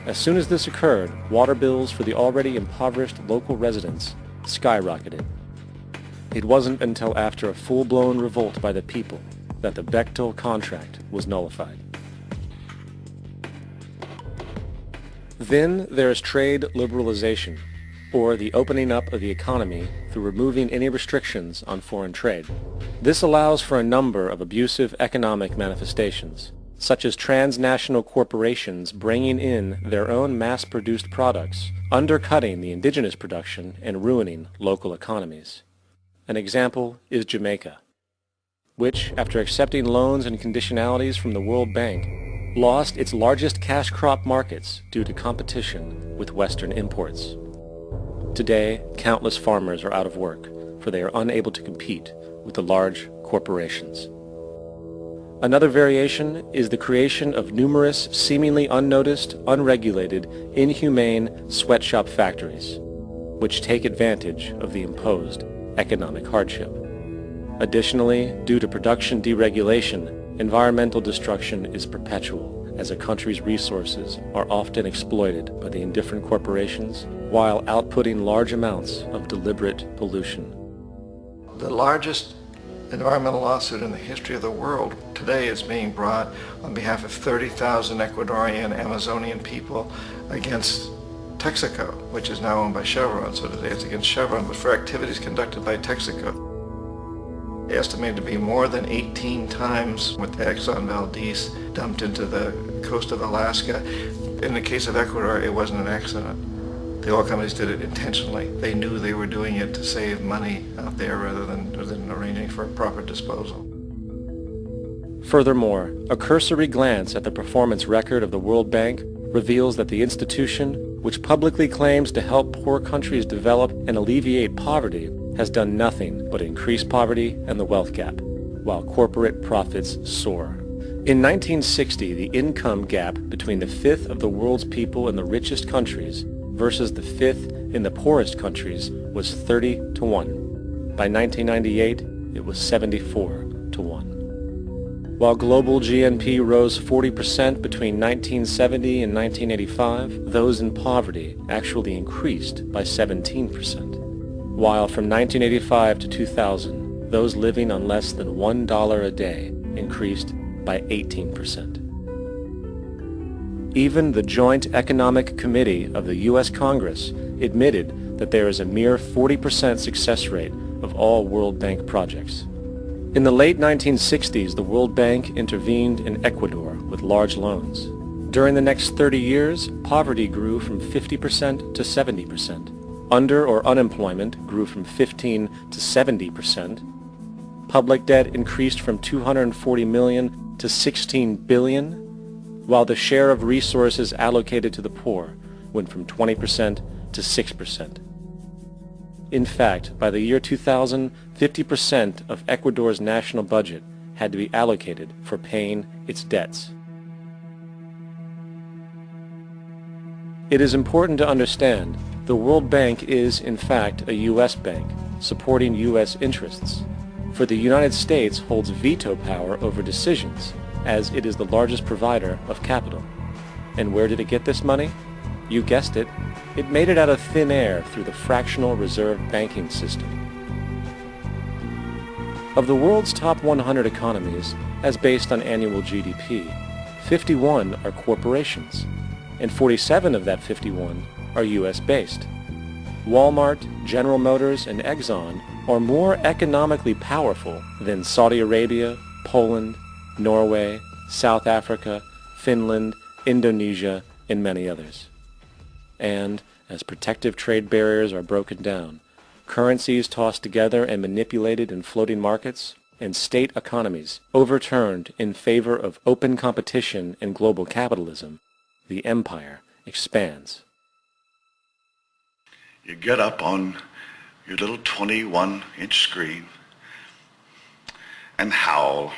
As soon as this occurred, water bills for the already impoverished local residents skyrocketed. It wasn't until after a full-blown revolt by the people that the Bechtel contract was nullified. Then there is trade liberalization, or the opening up of the economy through removing any restrictions on foreign trade. This allows for a number of abusive economic manifestations, such as transnational corporations bringing in their own mass-produced products, undercutting the indigenous production and ruining local economies. An example is Jamaica, which, after accepting loans and conditionalities from the World Bank, lost its largest cash crop markets due to competition with Western imports. Today, countless farmers are out of work, for they are unable to compete with the large corporations. Another variation is the creation of numerous seemingly unnoticed, unregulated, inhumane sweatshop factories, which take advantage of the imposed economic hardship. Additionally, due to production deregulation, environmental destruction is perpetual, as a country's resources are often exploited by the indifferent corporations while outputting large amounts of deliberate pollution. The largest environmental lawsuit in the history of the world today is being brought on behalf of 30,000 Ecuadorian Amazonian people against Texaco, which is now owned by Chevron. So today it's against Chevron, but for activities conducted by Texaco. Estimated to be more than 18 times what the Exxon Valdez dumped into the coast of Alaska. In the case of Ecuador, it wasn't an accident. The oil companies did it intentionally. They knew they were doing it to save money out there rather than arranging for a proper disposal. Furthermore, a cursory glance at the performance record of the World Bank reveals that the institution, which publicly claims to help poor countries develop and alleviate poverty, has done nothing but increase poverty and the wealth gap, while corporate profits soar. In 1960, the income gap between the fifth of the world's people in the richest countries versus the fifth in the poorest countries was 30 to 1. By 1998, it was 74 to 1. While global GNP rose 40% between 1970 and 1985, those in poverty actually increased by 17%. While from 1985 to 2000, those living on less than $1 a day increased by 18%. Even the Joint Economic Committee of the U.S. Congress admitted that there is a mere 40% success rate of all World Bank projects. In the late 1960s, the World Bank intervened in Ecuador with large loans. During the next 30 years, poverty grew from 50% to 70%. Under or unemployment grew from 15 to 70%. Public debt increased from 240 million to 16 billion, while the share of resources allocated to the poor went from 20% to 6%. In fact, by the year 2000, 50% of Ecuador's national budget had to be allocated for paying its debts. It is important to understand the World Bank is, in fact, a U.S. bank, supporting U.S. interests. For the United States holds veto power over decisions, as it is the largest provider of capital. And where did it get this money? You guessed it, it made it out of thin air through the fractional reserve banking system. Of the world's top 100 economies, as based on annual GDP, 51 are corporations, and 47 of that 51 are U.S.-based. Walmart, General Motors, and Exxon are more economically powerful than Saudi Arabia, Poland, Norway, South Africa, Finland, Indonesia, and many others. And, as protective trade barriers are broken down, currencies tossed together and manipulated in floating markets, and state economies overturned in favor of open competition and global capitalism, the empire expands. You get up on your little 21-inch screen and howl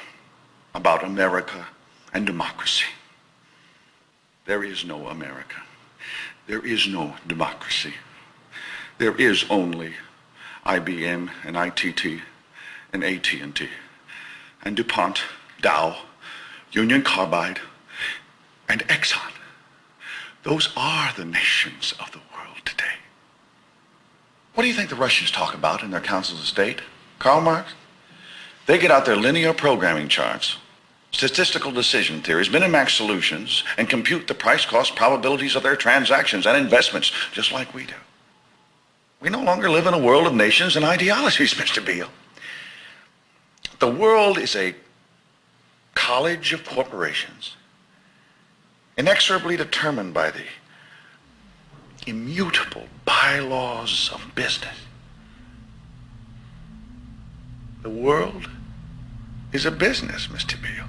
about America and democracy. There is no America. There is no democracy. There is only IBM and ITT and AT&T and DuPont, Dow, Union Carbide, and Exxon. Those are the nations of the world today. What do you think the Russians talk about in their councils of state? Karl Marx? They get out their linear programming charts, statistical decision theories, Minimax solutions, and compute the price-cost probabilities of their transactions and investments, just like we do. We no longer live in a world of nations and ideologies, Mr. Beale. The world is a college of corporations, inexorably determined by the immutable bylaws of business. The world is a business, Mr. Beale.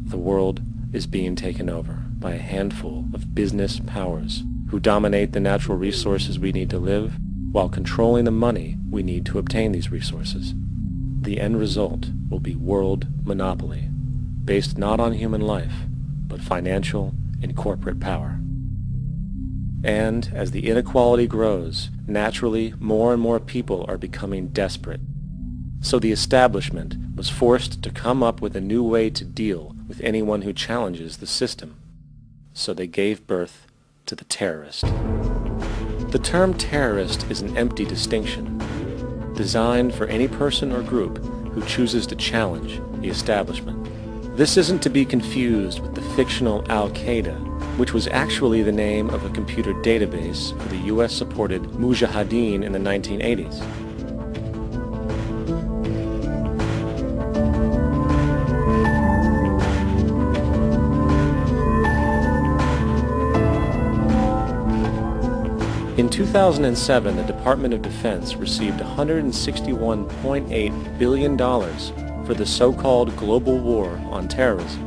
The world is being taken over by a handful of business powers who dominate the natural resources we need to live while controlling the money we need to obtain these resources. The end result will be world monopoly, based not on human life, but financial and corporate power. And as the inequality grows, naturally more and more people are becoming desperate. So the establishment was forced to come up with a new way to deal with anyone who challenges the system. So they gave birth to the terrorist. The term terrorist is an empty distinction, designed for any person or group who chooses to challenge the establishment. This isn't to be confused with the fictional Al-Qaeda, which was actually the name of a computer database for the US-supported Mujahideen in the 1980s. In 2007, the Department of Defense received $161.8 billion for the so-called global war on terrorism.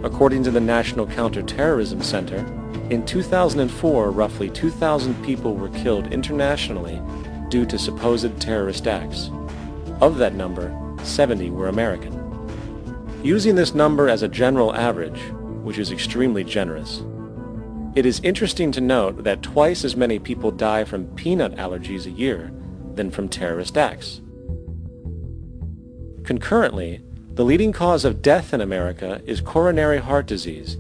According to the National Counterterrorism Center, in 2004, roughly 2,000 people were killed internationally due to supposed terrorist acts. Of that number, 70 were American. Using this number as a general average, which is extremely generous, it is interesting to note that twice as many people die from peanut allergies a year than from terrorist acts. Concurrently, the leading cause of death in America is coronary heart disease,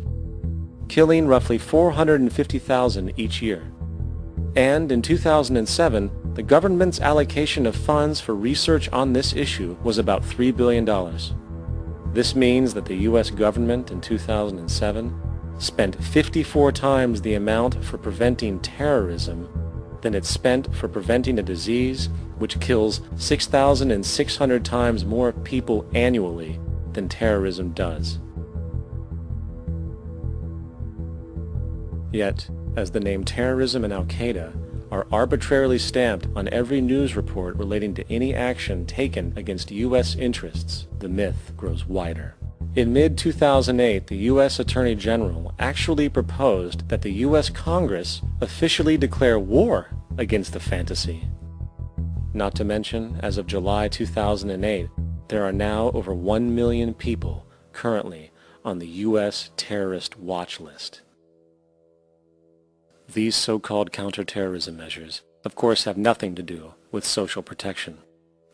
killing roughly 450,000 each year. And in 2007, the government's allocation of funds for research on this issue was about $3 billion. This means that the U.S. government in 2007 spent 54 times the amount for preventing terrorism than it spent for preventing a disease which kills 6,600 times more people annually than terrorism does. Yet, as the name terrorism and Al-Qaeda are arbitrarily stamped on every news report relating to any action taken against U.S. interests, the myth grows wider. In mid-2008, the U.S. Attorney General actually proposed that the U.S. Congress officially declare war against the fantasy. Not to mention, as of July 2008, there are now over 1 million people currently on the U.S. terrorist watch list. These so-called counterterrorism measures, of course, have nothing to do with social protection,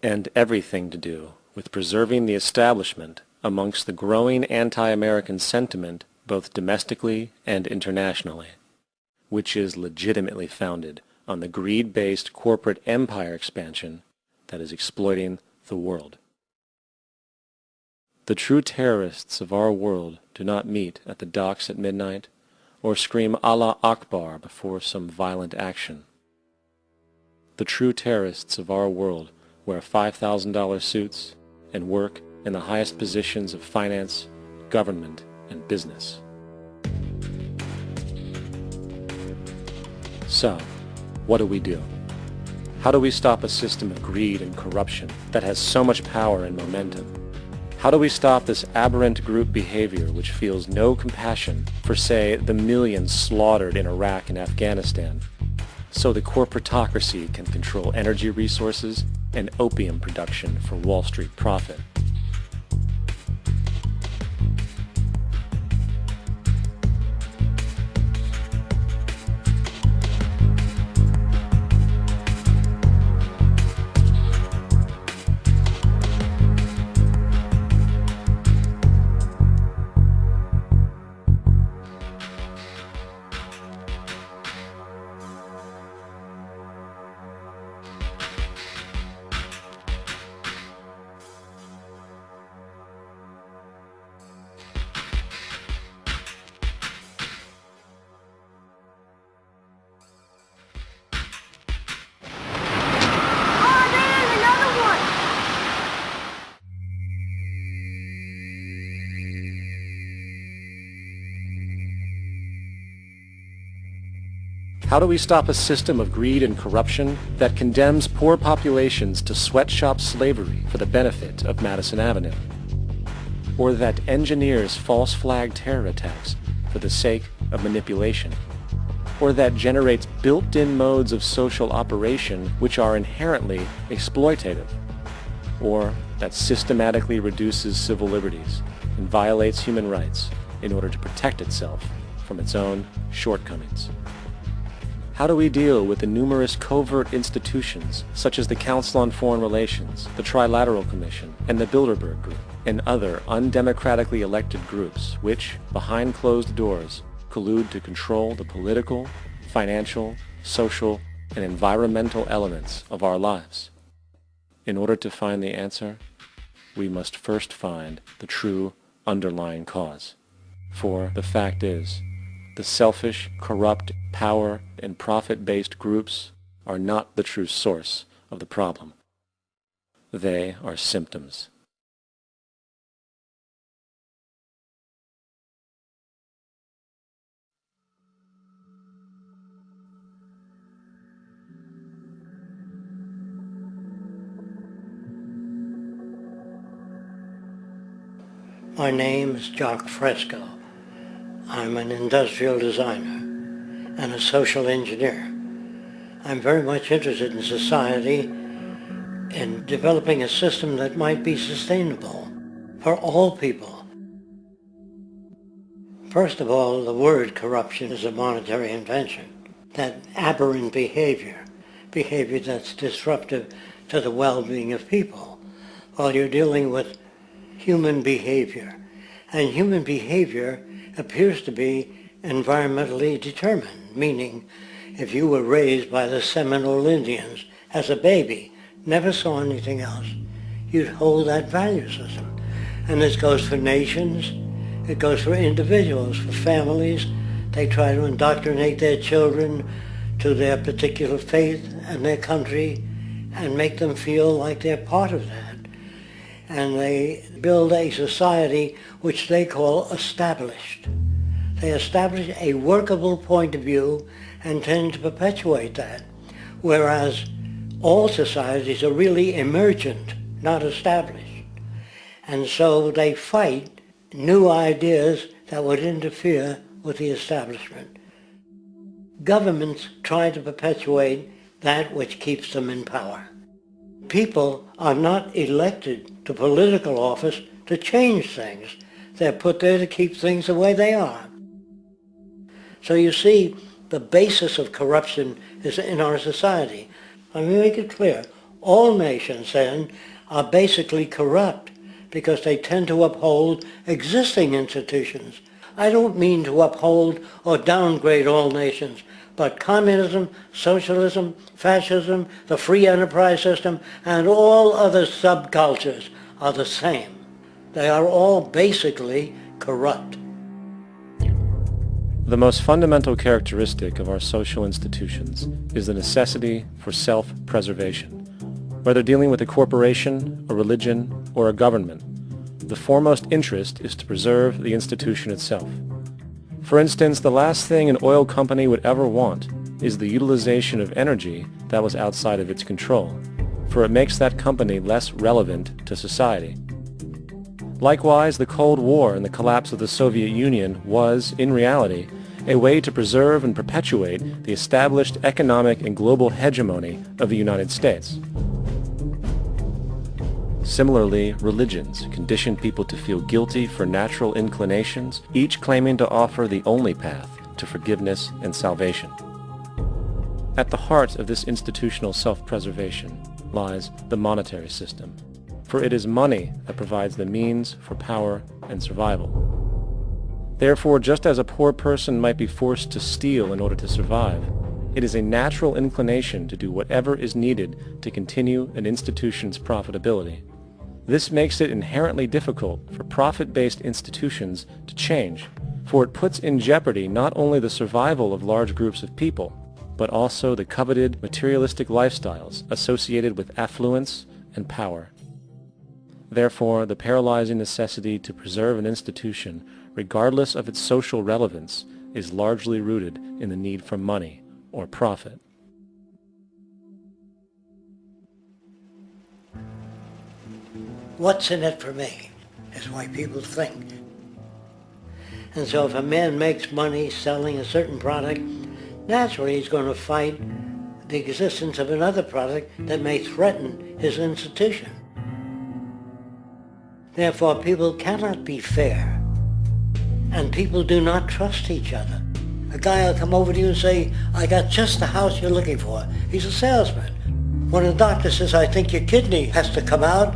and everything to do with preserving the establishment amongst the growing anti-American sentiment both domestically and internationally, which is legitimately founded on the greed-based corporate empire expansion that is exploiting the world. The true terrorists of our world do not meet at the docks at midnight or scream Allah Akbar before some violent action. The true terrorists of our world wear $5,000 suits and work in the highest positions of finance, government, and business. So, what do we do? How do we stop a system of greed and corruption that has so much power and momentum? How do we stop this aberrant group behavior which feels no compassion for, say, the millions slaughtered in Iraq and Afghanistan, so the corporatocracy can control energy resources and opium production for Wall Street profit? How do we stop a system of greed and corruption that condemns poor populations to sweatshop slavery for the benefit of Madison Avenue? Or that engineers false flag terror attacks for the sake of manipulation? Or that generates built-in modes of social operation which are inherently exploitative? Or that systematically reduces civil liberties and violates human rights in order to protect itself from its own shortcomings? How do we deal with the numerous covert institutions, such as the Council on Foreign Relations, the Trilateral Commission, and the Bilderberg Group, and other undemocratically elected groups which, behind closed doors, collude to control the political, financial, social, and environmental elements of our lives? In order to find the answer, we must first find the true underlying cause. For the fact is, the selfish, corrupt, power, and profit-based groups are not the true source of the problem. They are symptoms. My name is Jock Fresco. I'm an industrial designer and a social engineer. I'm very much interested in society and developing a system that might be sustainable for all people. First of all, the word corruption is a monetary invention. That aberrant behavior that's disruptive to the well-being of people, while you're dealing with human behavior. And human behavior appears to be environmentally determined, meaning if you were raised by the Seminole Indians as a baby, never saw anything else, you'd hold that value system. And this goes for nations, it goes for individuals, for families. They try to indoctrinate their children to their particular faith and their country and make them feel like they're part of that. And they build a society which they call established. They establish a workable point of view and tend to perpetuate that, whereas all societies are really emergent, not established. And so they fight new ideas that would interfere with the establishment. Governments try to perpetuate that which keeps them in power. People are not elected to political office to change things. They're put there to keep things the way they are. So you see, the basis of corruption is in our society. Let me make it clear. All nations then are basically corrupt because they tend to uphold existing institutions. I don't mean to uphold or downgrade all nations, but communism, socialism, fascism, the free enterprise system, and all other subcultures are the same. They are all basically corrupt. The most fundamental characteristic of our social institutions is the necessity for self-preservation. Whether dealing with a corporation, a religion, or a government, the foremost interest is to preserve the institution itself. For instance, the last thing an oil company would ever want is the utilization of energy that was outside of its control, for it makes that company less relevant to society. Likewise, the Cold War and the collapse of the Soviet Union was, in reality, a way to preserve and perpetuate the established economic and global hegemony of the United States. Similarly, religions condition people to feel guilty for natural inclinations, each claiming to offer the only path to forgiveness and salvation. At the heart of this institutional self-preservation lies the monetary system, for it is money that provides the means for power and survival. Therefore, just as a poor person might be forced to steal in order to survive, it is a natural inclination to do whatever is needed to continue an institution's profitability. This makes it inherently difficult for profit-based institutions to change, for it puts in jeopardy not only the survival of large groups of people, but also the coveted materialistic lifestyles associated with affluence and power. Therefore, the paralyzing necessity to preserve an institution, regardless of its social relevance, is largely rooted in the need for money or profit. What's in it for me is why people think. And so if a man makes money selling a certain product, naturally he's going to fight the existence of another product that may threaten his institution. Therefore, people cannot be fair, and people do not trust each other. A guy will come over to you and say, I got just the house you're looking for. He's a salesman. When a doctor says, I think your kidney has to come out,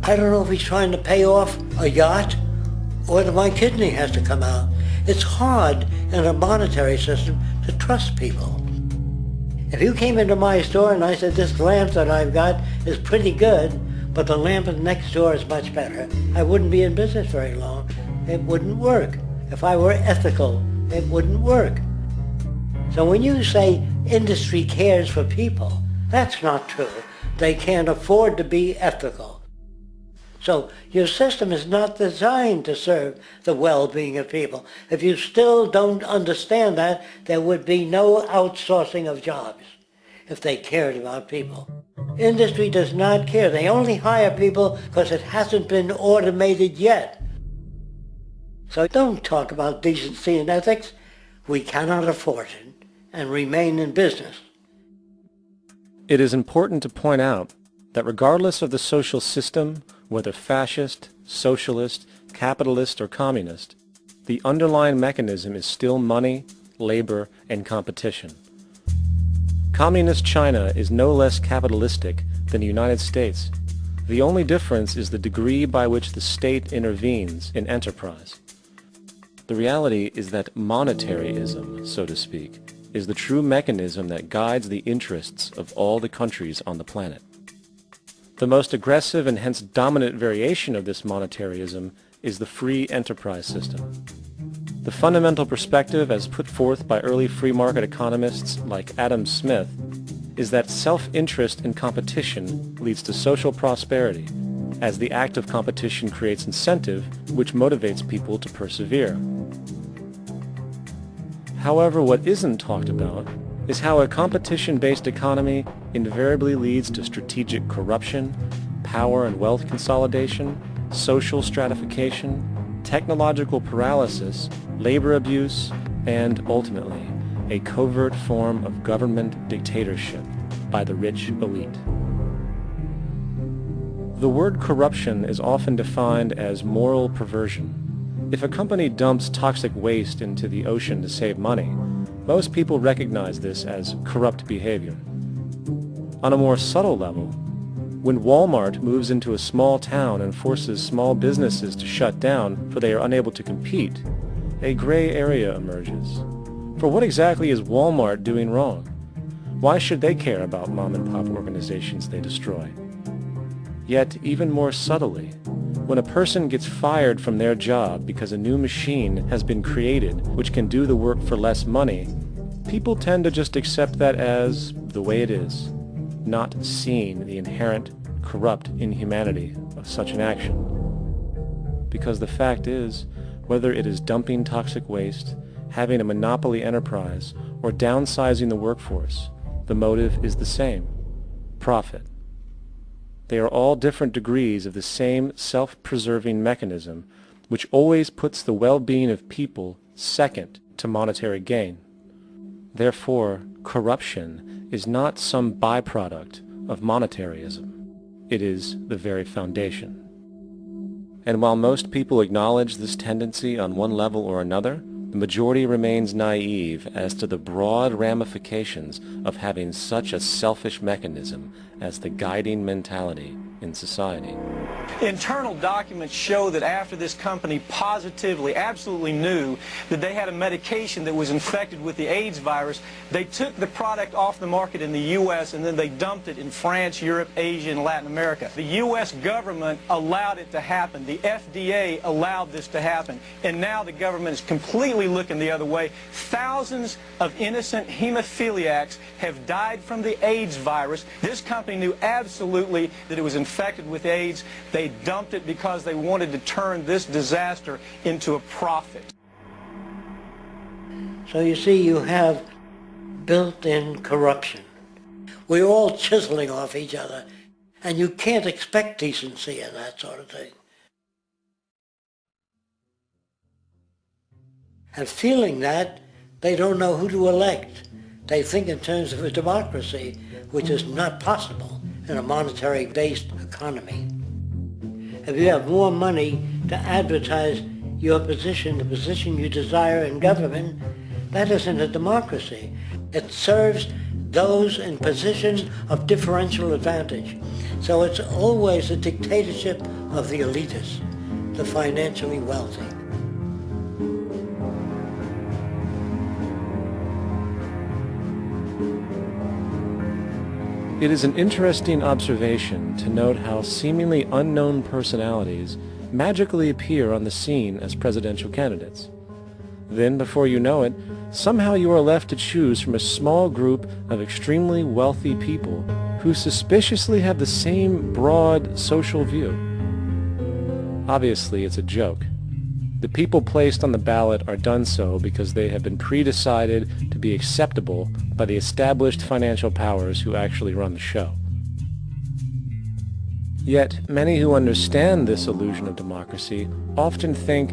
I don't know if he's trying to pay off a yacht or that my kidney has to come out. It's hard in a monetary system to trust people. If you came into my store and I said, this lamp that I've got is pretty good, but the lamp next door is much better, I wouldn't be in business very long. It wouldn't work. If I were ethical, it wouldn't work. So when you say industry cares for people, that's not true. They can't afford to be ethical. So your system is not designed to serve the well-being of people. If you still don't understand that, there would be no outsourcing of jobs if they cared about people. Industry does not care. They only hire people because it hasn't been automated yet. So don't talk about decency and ethics. We cannot afford it and remain in business. It is important to point out that regardless of the social system, whether fascist, socialist, capitalist, or communist, the underlying mechanism is still money, labor, and competition. Communist China is no less capitalistic than the United States. The only difference is the degree by which the state intervenes in enterprise. The reality is that monetaryism, so to speak, is the true mechanism that guides the interests of all the countries on the planet. The most aggressive and hence dominant variation of this monetaryism is the free enterprise system. The fundamental perspective as put forth by early free market economists like Adam Smith is that self-interest in competition leads to social prosperity, as the act of competition creates incentive which motivates people to persevere. However, what isn't talked about is how a competition-based economy invariably leads to strategic corruption, power and wealth consolidation, social stratification, technological paralysis, labor abuse, and, ultimately, a covert form of government dictatorship by the rich elite. The word corruption is often defined as moral perversion. If a company dumps toxic waste into the ocean to save money, most people recognize this as corrupt behavior. On a more subtle level, when Walmart moves into a small town and forces small businesses to shut down for they are unable to compete, a gray area emerges. For what exactly is Walmart doing wrong? Why should they care about mom-and-pop organizations they destroy? Yet, even more subtly, when a person gets fired from their job because a new machine has been created which can do the work for less money, people tend to just accept that as the way it is, not seeing the inherent, corrupt inhumanity of such an action. Because the fact is, whether it is dumping toxic waste, having a monopoly enterprise, or downsizing the workforce, the motive is the same: profit. They are all different degrees of the same self-preserving mechanism which always puts the well-being of people second to monetary gain. Therefore, corruption is not some byproduct of monetaryism. It is the very foundation. And while most people acknowledge this tendency on one level or another, the majority remains naive as to the broad ramifications of having such a selfish mechanism as the guiding mentality in society. Internal documents show that after this company positively, absolutely knew that they had a medication that was infected with the AIDS virus, they took the product off the market in the U.S. and then they dumped it in France, Europe, Asia, and Latin America. The U.S. government allowed it to happen. The FDA allowed this to happen. And now the government is completely looking the other way. Thousands of innocent hemophiliacs have died from the AIDS virus. This company knew absolutely that it was infected with AIDS. They dumped it because they wanted to turn this disaster into a profit. So you see, you have built-in corruption. We're all chiseling off each other, and you can't expect decency in that sort of thing. And feeling that, they don't know who to elect. They think in terms of a democracy, which is not possible in a monetary-based economy. If you have more money to advertise your position, the position you desire in government, That isn't a democracy. It serves those in positions of differential advantage. So it's always a dictatorship of the elitists, the financially wealthy. It is an interesting observation to note how seemingly unknown personalities magically appear on the scene as presidential candidates. Then, before you know it, somehow you are left to choose from a small group of extremely wealthy people who suspiciously have the same broad social view. Obviously, it's a joke. The people placed on the ballot are done so because they have been pre-decided to be acceptable by the established financial powers who actually run the show. Yet, many who understand this illusion of democracy often think,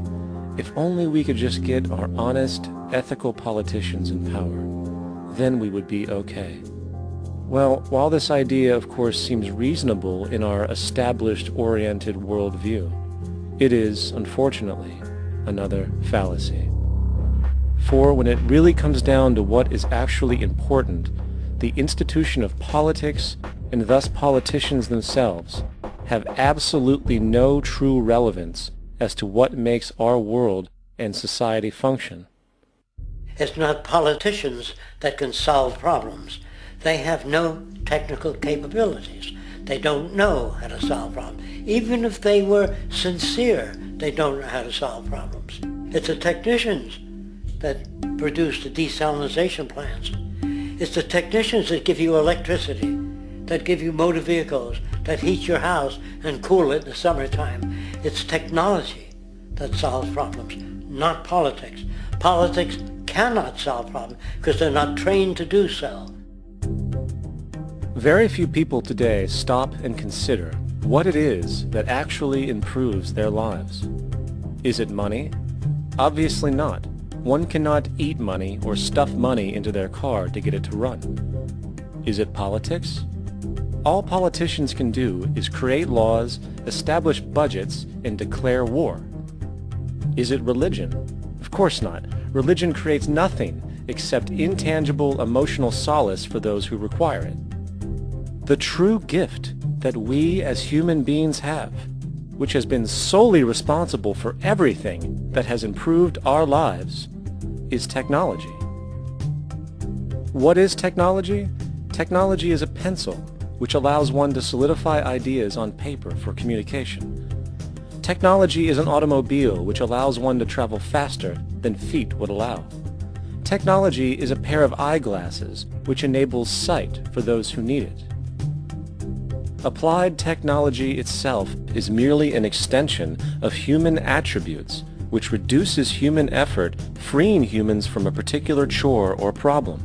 if only we could just get our honest, ethical politicians in power, then we would be okay. Well, while this idea of course seems reasonable in our established-oriented worldview, it is, unfortunately, another fallacy. For when it really comes down to what is actually important, the institution of politics, and thus politicians themselves, have absolutely no true relevance as to what makes our world and society function. It's not politicians that can solve problems. They have no technical capabilities. They don't know how to solve problems. Even if they were sincere, they don't know how to solve problems. It's the technicians that produce the desalination plants. It's the technicians that give you electricity, that give you motor vehicles, that heat your house and cool it in the summertime. It's technology that solves problems, not politics. Politics cannot solve problems because they're not trained to do so. Very few people today stop and consider what it is that actually improves their lives. Is it money? Obviously not. One cannot eat money or stuff money into their car to get it to run. Is it politics? All politicians can do is create laws, establish budgets, and declare war. Is it religion? Of course not. Religion creates nothing except intangible emotional solace for those who require it. The true gift that we as human beings have, which has been solely responsible for everything that has improved our lives, is technology. What is technology? Technology is a pencil which allows one to solidify ideas on paper for communication. Technology is an automobile which allows one to travel faster than feet would allow. Technology is a pair of eyeglasses which enables sight for those who need it. Applied technology itself is merely an extension of human attributes which reduces human effort, freeing humans from a particular chore or problem.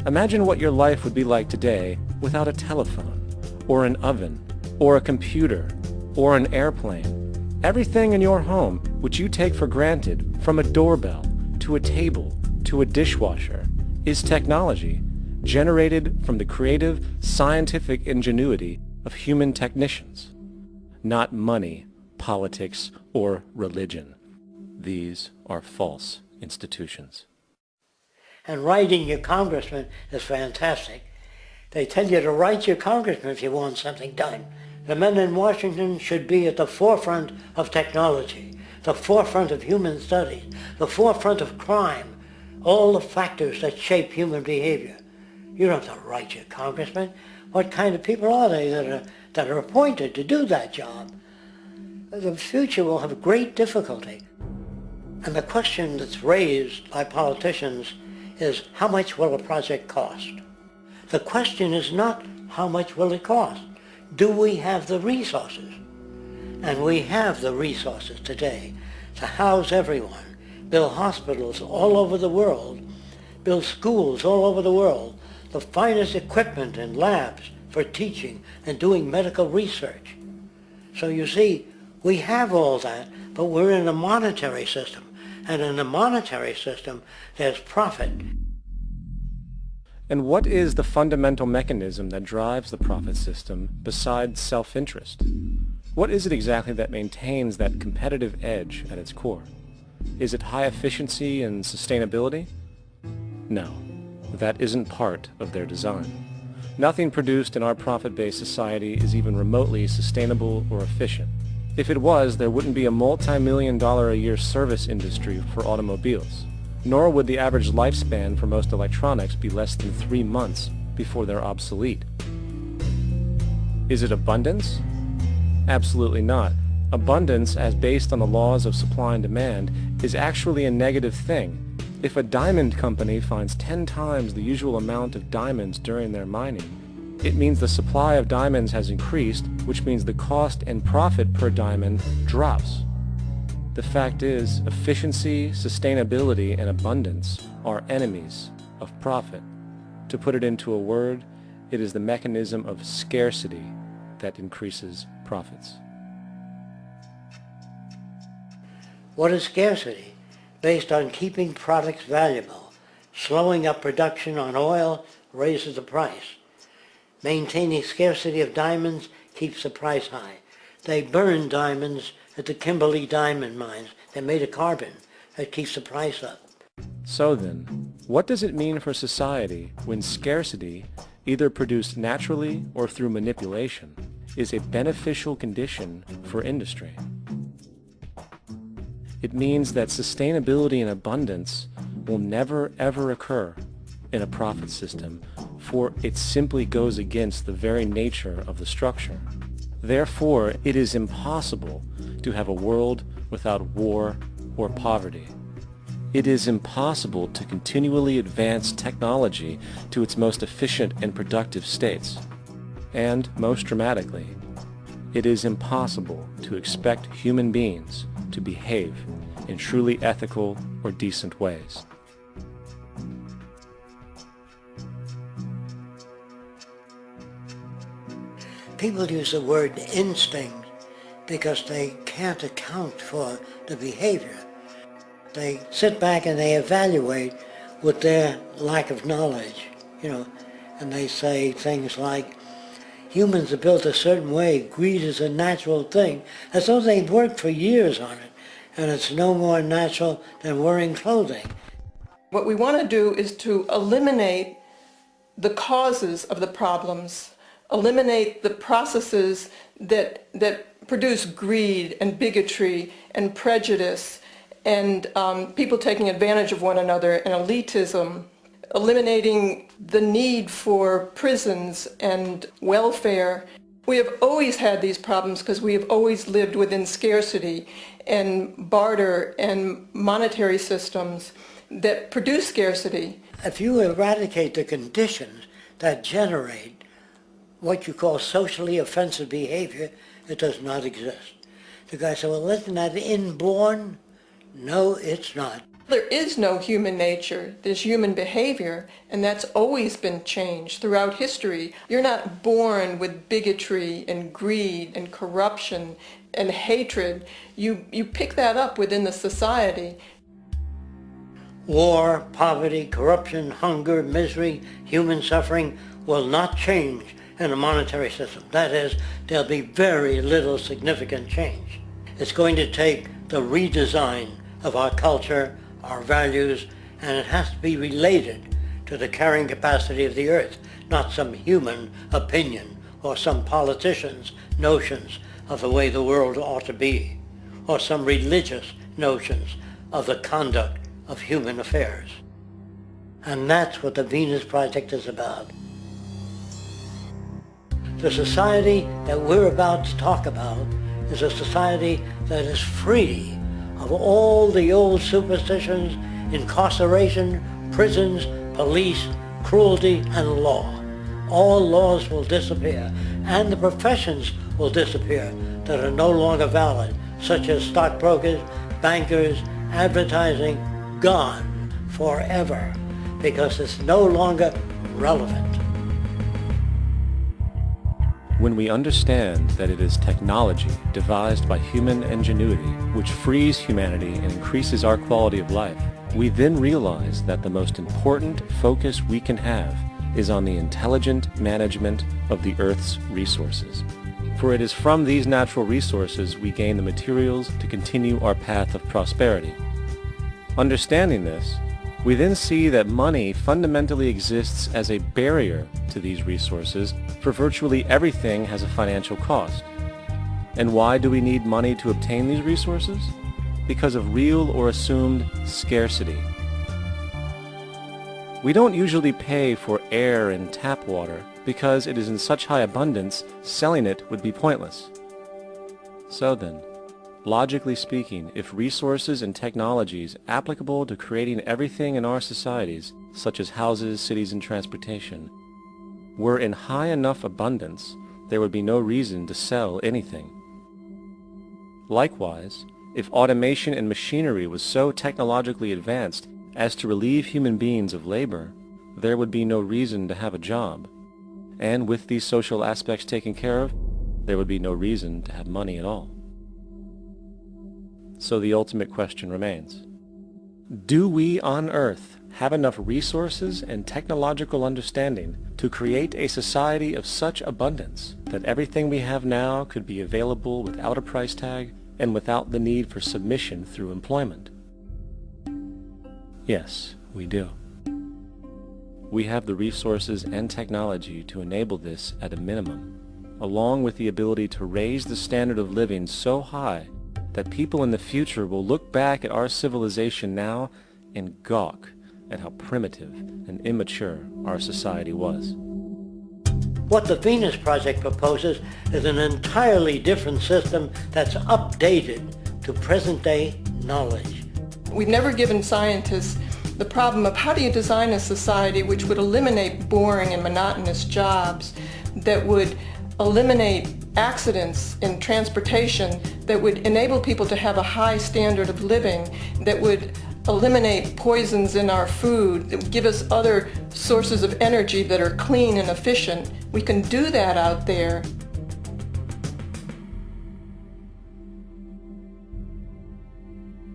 Imagine what your life would be like today without a telephone, or an oven, or a computer, or an airplane. Everything in your home, which you take for granted, from a doorbell, to a table, to a dishwasher, is technology generated from the creative, scientific ingenuity of human technicians, not money, politics, or religion. These are false institutions. And writing your congressman is fantastic. They tell you to write your congressman if you want something done. The men in Washington should be at the forefront of technology, the forefront of human studies, the forefront of crime, all the factors that shape human behavior. You don't have to write your congressman. What kind of people are they that are appointed to do that job? The future will have great difficulty. And the question that's raised by politicians is, how much will a project cost? The question is not, how much will it cost? Do we have the resources? And we have the resources today to house everyone, build hospitals all over the world, build schools all over the world, the finest equipment and labs for teaching and doing medical research. So you see, we have all that, but we're in a monetary system. And in a monetary system, there's profit. And what is the fundamental mechanism that drives the profit system besides self-interest? What is it exactly that maintains that competitive edge at its core? Is it high efficiency and sustainability? No, that isn't part of their design. Nothing produced in our profit-based society is even remotely sustainable or efficient. If it was, there wouldn't be a multi-million-dollar-a-year service industry for automobiles, nor would the average lifespan for most electronics be less than 3 months before they're obsolete. Is it abundance? Absolutely not. Abundance, as based on the laws of supply and demand, is actually a negative thing. If a diamond company finds 10 times the usual amount of diamonds during their mining, it means the supply of diamonds has increased, which means the cost and profit per diamond drops. The fact is, efficiency, sustainability, and abundance are enemies of profit. To put it into a word, it is the mechanism of scarcity that increases profits. What is scarcity? Based on keeping products valuable. Slowing up production on oil raises the price. Maintaining scarcity of diamonds keeps the price high. They burn diamonds at the Kimberley diamond mines. They're made of carbon. That keeps the price up. So then, what does it mean for society when scarcity, either produced naturally or through manipulation, is a beneficial condition for industry? It means that sustainability and abundance will never ever occur in a profit system, for it simply goes against the very nature of the structure. Therefore, it is impossible to have a world without war or poverty. It is impossible to continually advance technology to its most efficient and productive states. And, most dramatically, it is impossible to expect human beings to behave in truly ethical or decent ways. People use the word instinct because they can't account for the behavior. They sit back and they evaluate with their lack of knowledge, and they say things like, humans are built a certain way, greed is a natural thing, as though they've worked for years on it, and it's no more natural than wearing clothing. What we want to do is to eliminate the causes of the problems, eliminate the processes that produce greed and bigotry and prejudice and people taking advantage of one another and elitism, eliminating the need for prisons and welfare. We have always had these problems because we have always lived within scarcity and barter and monetary systems that produce scarcity. If you eradicate the conditions that generate what you call socially offensive behavior, it does not exist. The guy said, well, isn't that inborn? No, it's not. There is no human nature, there's human behavior, and that's always been changed throughout history. You're not born with bigotry and greed and corruption and hatred. You pick that up within the society. War, poverty, corruption, hunger, misery, human suffering will not change in a monetary system. That is, there'll be very little significant change. It's going to take the redesign of our culture, our values, and it has to be related to the carrying capacity of the earth, not some human opinion or some politician's notions of the way the world ought to be, or some religious notions of the conduct of human affairs. And that's what the Venus Project is about. The society that we're about to talk about is a society that is free of all the old superstitions, incarceration, prisons, police, cruelty, and law. All laws will disappear, and the professions will disappear that are no longer valid, such as stockbrokers, bankers, advertising, gone forever, because it's no longer relevant. When we understand that it is technology devised by human ingenuity which frees humanity and increases our quality of life, we then realize that the most important focus we can have is on the intelligent management of the Earth's resources. For it is from these natural resources we gain the materials to continue our path of prosperity. Understanding this, We then see that money fundamentally exists as a barrier to these resources, for virtually everything has a financial cost. And why do we need money to obtain these resources? Because of real or assumed scarcity. We don't usually pay for air and tap water because it is in such high abundance, selling it would be pointless. So then, logically speaking, if resources and technologies applicable to creating everything in our societies, such as houses, cities, and transportation, were in high enough abundance, there would be no reason to sell anything. Likewise, if automation and machinery was so technologically advanced as to relieve human beings of labor, there would be no reason to have a job. And with these social aspects taken care of, there would be no reason to have money at all. So the ultimate question remains. Do we on Earth have enough resources and technological understanding to create a society of such abundance that everything we have now could be available without a price tag and without the need for submission through employment? Yes, we do. We have the resources and technology to enable this at a minimum, along with the ability to raise the standard of living so high that people in the future will look back at our civilization now and gawk at how primitive and immature our society was. What the Venus Project proposes is an entirely different system that's updated to present-day knowledge. We've never given scientists the problem of how do you design a society which would eliminate boring and monotonous jobs, that would eliminate accidents in transportation, that would enable people to have a high standard of living, that would eliminate poisons in our food, that would give us other sources of energy that are clean and efficient. We can do that out there.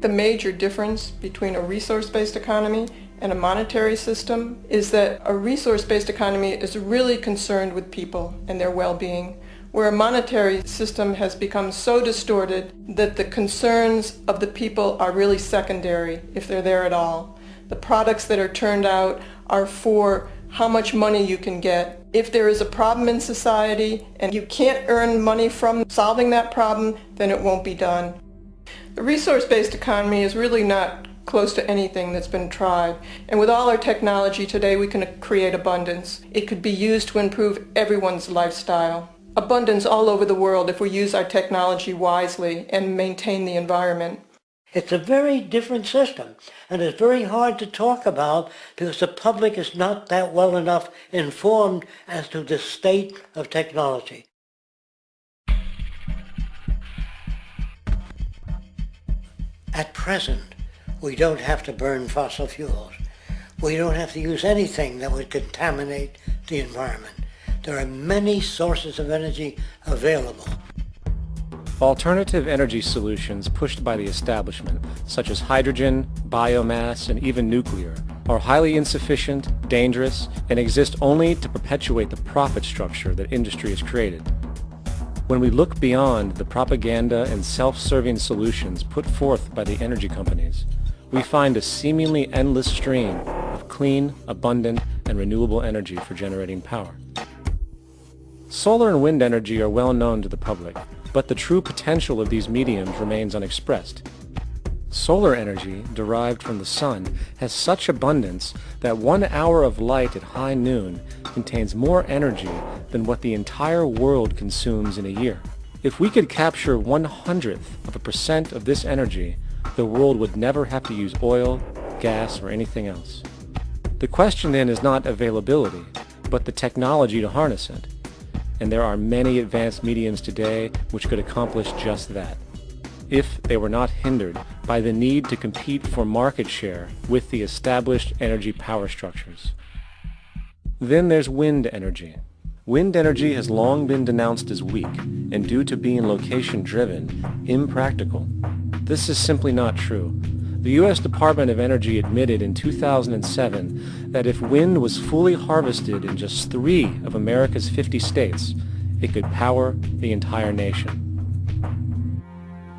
The major difference between a resource-based economy and a monetary system is that a resource-based economy is really concerned with people and their well-being, where a monetary system has become so distorted that the concerns of the people are really secondary, if they're there at all. The products that are turned out are for how much money you can get. If there is a problem in society and you can't earn money from solving that problem, then it won't be done. The resource-based economy is really not close to anything that's been tried. And with all our technology today, we can create abundance. It could be used to improve everyone's lifestyle. Abundance all over the world if we use our technology wisely and maintain the environment. It's a very different system, and it's very hard to talk about because the public is not that well enough informed as to the state of technology. At present, we don't have to burn fossil fuels. We don't have to use anything that would contaminate the environment. There are many sources of energy available. Alternative energy solutions pushed by the establishment, such as hydrogen, biomass, and even nuclear, are highly insufficient, dangerous, and exist only to perpetuate the profit structure that industry has created. When we look beyond the propaganda and self-serving solutions put forth by the energy companies, we find a seemingly endless stream of clean, abundant, and renewable energy for generating power. Solar and wind energy are well known to the public, but the true potential of these mediums remains unexpressed. Solar energy, derived from the sun, has such abundance that 1 hour of light at high noon contains more energy than what the entire world consumes in a year. If we could capture 1/100% of this energy, the world would never have to use oil, gas, or anything else. The question then is not availability, but the technology to harness it. And there are many advanced mediums today which could accomplish just that, if they were not hindered by the need to compete for market share with the established energy power structures. Then there's wind energy. Wind energy has long been denounced as weak, and due to being location-driven, impractical. This is simply not true. The U.S. Department of Energy admitted in 2007 that if wind was fully harvested in just 3 of America's 50 states, it could power the entire nation.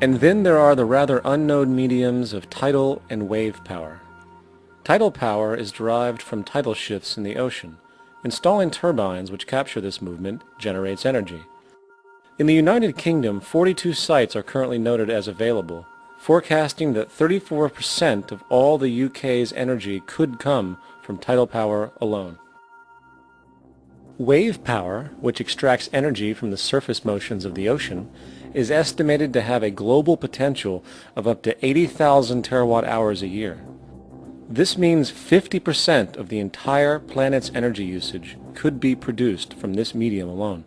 And then there are the rather unknown mediums of tidal and wave power. Tidal power is derived from tidal shifts in the ocean. Installing turbines which capture this movement generates energy. In the United Kingdom, 42 sites are currently noted as available, forecasting that 34% of all the UK's energy could come from tidal power alone. Wave power, which extracts energy from the surface motions of the ocean, is estimated to have a global potential of up to 80,000 terawatt-hours a year. This means 50% of the entire planet's energy usage could be produced from this medium alone.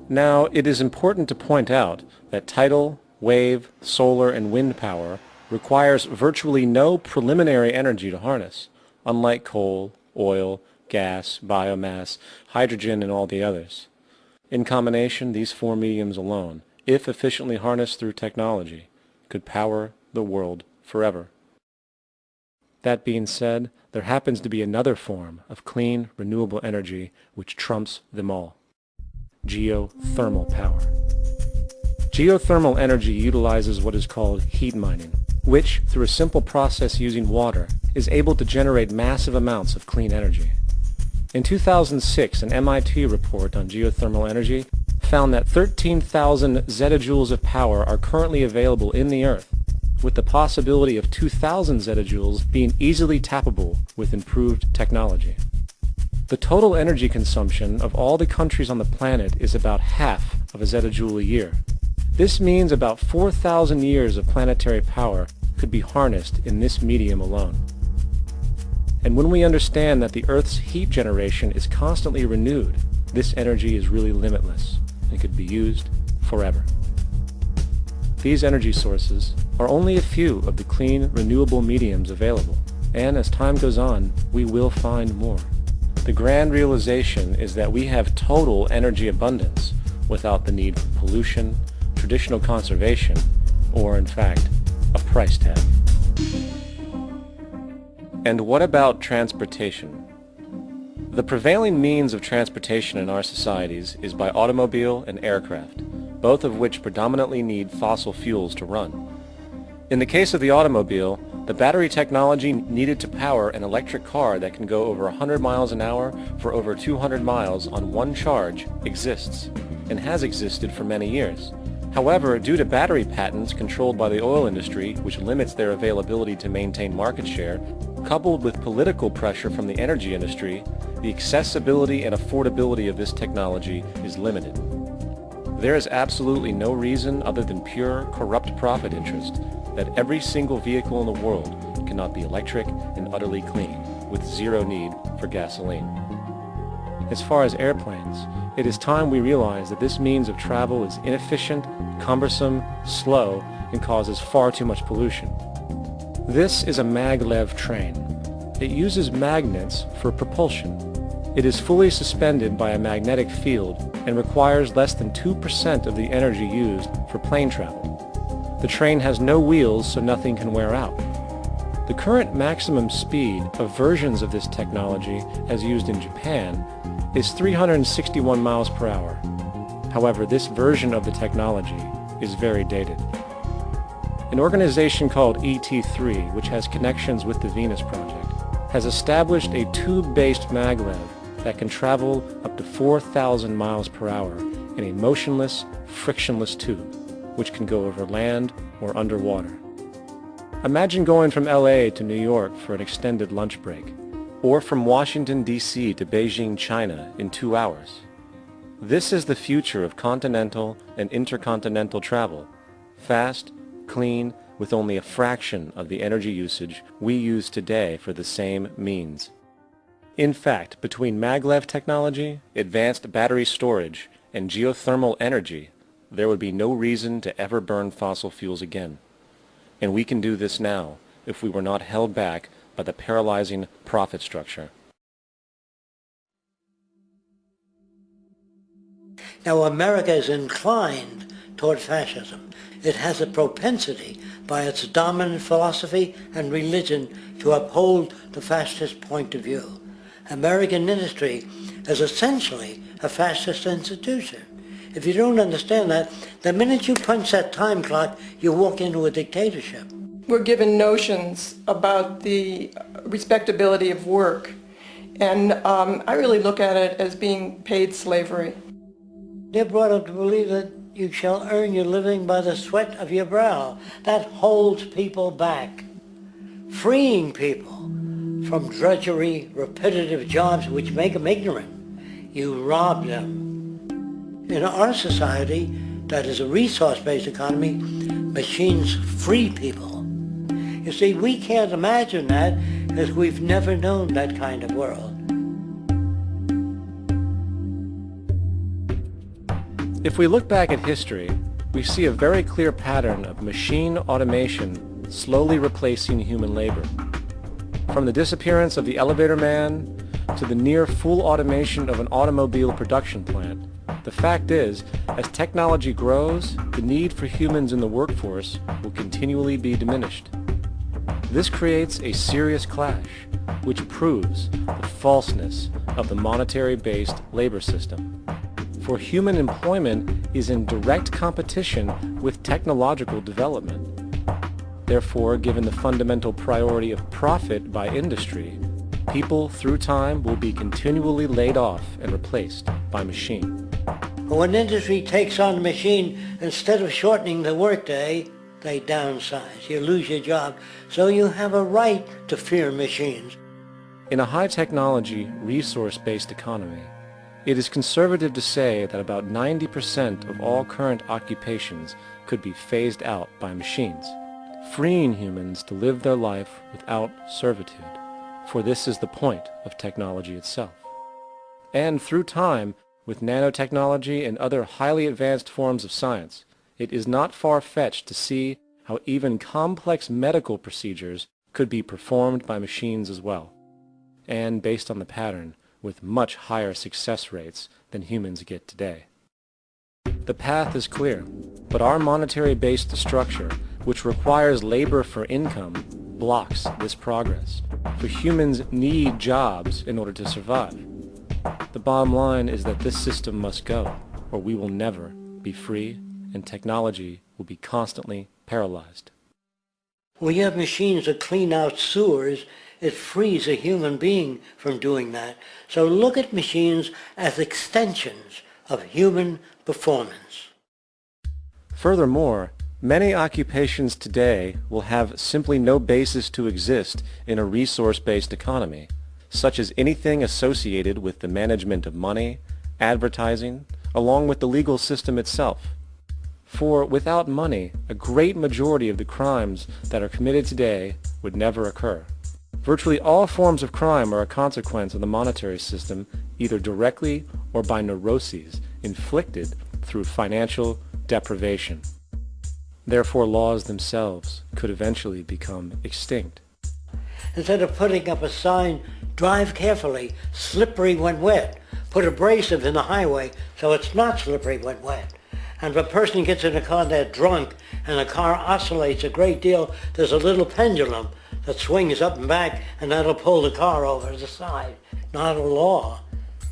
Now, it is important to point out that tidal, wave, solar, and wind power requires virtually no preliminary energy to harness, unlike coal, oil, gas, biomass, hydrogen, and all the others. In combination, these four mediums alone, if efficiently harnessed through technology, could power the world forever. That being said, there happens to be another form of clean, renewable energy which trumps them all: geothermal power. Geothermal energy utilizes what is called heat mining, which, through a simple process using water, is able to generate massive amounts of clean energy. In 2006, an MIT report on geothermal energy found that 13,000 zettajoules of power are currently available in the Earth, with the possibility of 2,000 zettajoules being easily tappable with improved technology. The total energy consumption of all the countries on the planet is about half of a zettajoule a year. This means about 4,000 years of planetary power could be harnessed in this medium alone. And when we understand that the Earth's heat generation is constantly renewed, this energy is really limitless and could be used forever. These energy sources are only a few of the clean, renewable mediums available, and as time goes on, we will find more. The grand realization is that we have total energy abundance without the need for pollution, traditional conservation, or in fact, a price tag. And what about transportation? The prevailing means of transportation in our societies is by automobile and aircraft, both of which predominantly need fossil fuels to run. In the case of the automobile, the battery technology needed to power an electric car that can go over 100 miles an hour for over 200 miles on one charge exists, and has existed for many years. However, due to battery patents controlled by the oil industry, which limits their availability to maintain market share, coupled with political pressure from the energy industry, the accessibility and affordability of this technology is limited. There is absolutely no reason other than pure, corrupt profit interest that every single vehicle in the world cannot be electric and utterly clean, with zero need for gasoline. As far as airplanes, it is time we realize that this means of travel is inefficient, cumbersome, slow, and causes far too much pollution. This is a maglev train. It uses magnets for propulsion. It is fully suspended by a magnetic field and requires less than 2% of the energy used for plane travel. The train has no wheels, so nothing can wear out. The current maximum speed of versions of this technology, as used in Japan, is 361 miles per hour. However, this version of the technology is very dated. An organization called ET3, which has connections with the Venus Project, has established a tube-based maglev that can travel up to 4,000 miles per hour in a motionless, frictionless tube, which can go over land or underwater. Imagine going from LA to New York for an extended lunch break, or from Washington, D.C. to Beijing, China in 2 hours. This is the future of continental and intercontinental travel: fast, clean, with only a fraction of the energy usage we use today for the same means. In fact, between maglev technology, advanced battery storage, and geothermal energy, there would be no reason to ever burn fossil fuels again. And we can do this now if we were not held back by the paralyzing profit structure. Now, America is inclined toward fascism. It has a propensity by its dominant philosophy and religion to uphold the fascist point of view. American industry is essentially a fascist institution. If you don't understand that, the minute you punch that time clock, you walk into a dictatorship. We're given notions about the respectability of work, and I really look at it as being paid slavery. They're brought up to believe that you shall earn your living by the sweat of your brow. That holds people back, freeing people from drudgery, repetitive jobs which make them ignorant. You rob them. In our society, that is a resource-based economy, machines free people. You see, we can't imagine that because we've never known that kind of world. If we look back at history, we see a very clear pattern of machine automation slowly replacing human labor. From the disappearance of the elevator man to the near full automation of an automobile production plant, the fact is, as technology grows, the need for humans in the workforce will continually be diminished. This creates a serious clash, which proves the falseness of the monetary-based labor system. For human employment is in direct competition with technological development. Therefore, given the fundamental priority of profit by industry, people through time will be continually laid off and replaced by machine. When industry takes on a machine, instead of shortening the workday, they downsize. You lose your job, so you have a right to fear machines. In a high-technology, resource-based economy, it is conservative to say that about 90% of all current occupations could be phased out by machines, freeing humans to live their life without servitude, for this is the point of technology itself. And through time, with nanotechnology and other highly advanced forms of science, it is not far-fetched to see how even complex medical procedures could be performed by machines as well, and based on the pattern, with much higher success rates than humans get today. The path is clear, but our monetary-based structure, which requires labor for income, blocks this progress. For humans need jobs in order to survive. The bottom line is that this system must go, or we will never be free, and technology will be constantly paralyzed. We have machines that clean out sewers. It frees a human being from doing that. So look at machines as extensions of human performance. Furthermore, many occupations today will have simply no basis to exist in a resource-based economy, such as anything associated with the management of money, advertising, along with the legal system itself. For without money, a great majority of the crimes that are committed today would never occur. Virtually all forms of crime are a consequence of the monetary system, either directly or by neuroses inflicted through financial deprivation. Therefore, laws themselves could eventually become extinct. Instead of putting up a sign, drive carefully, slippery when wet, put abrasive in the highway so it's not slippery when wet. And if a person gets in a car and they're drunk and the car oscillates a great deal, there's a little pendulum that swings up and back, and that'll pull the car over to the side. Not a law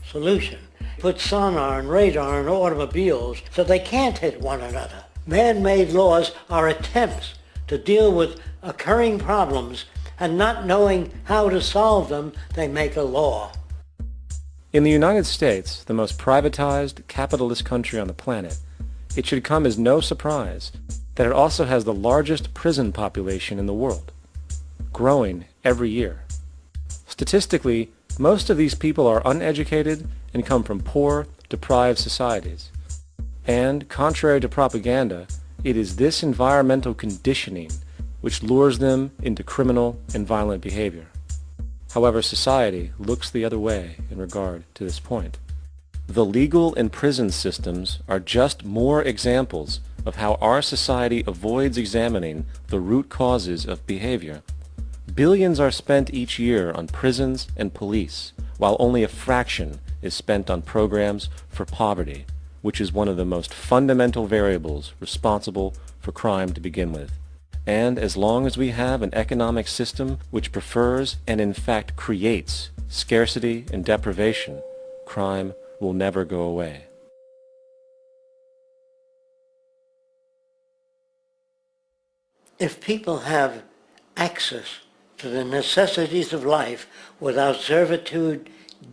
solution. Put sonar and radar in automobiles so they can't hit one another. Man-made laws are attempts to deal with occurring problems, and not knowing how to solve them, they make a law. In the United States, the most privatized, capitalist country on the planet, it should come as no surprise that it also has the largest prison population in the world, growing every year. Statistically, most of these people are uneducated and come from poor, deprived societies. And, contrary to propaganda, it is this environmental conditioning which lures them into criminal and violent behavior. However, society looks the other way in regard to this point. The legal and prison systems are just more examples of how our society avoids examining the root causes of behavior. Billions are spent each year on prisons and police, while only a fraction is spent on programs for poverty, which is one of the most fundamental variables responsible for crime to begin with. And as long as we have an economic system which prefers and in fact creates scarcity and deprivation, crime will never go away. If people have access to the necessities of life without servitude,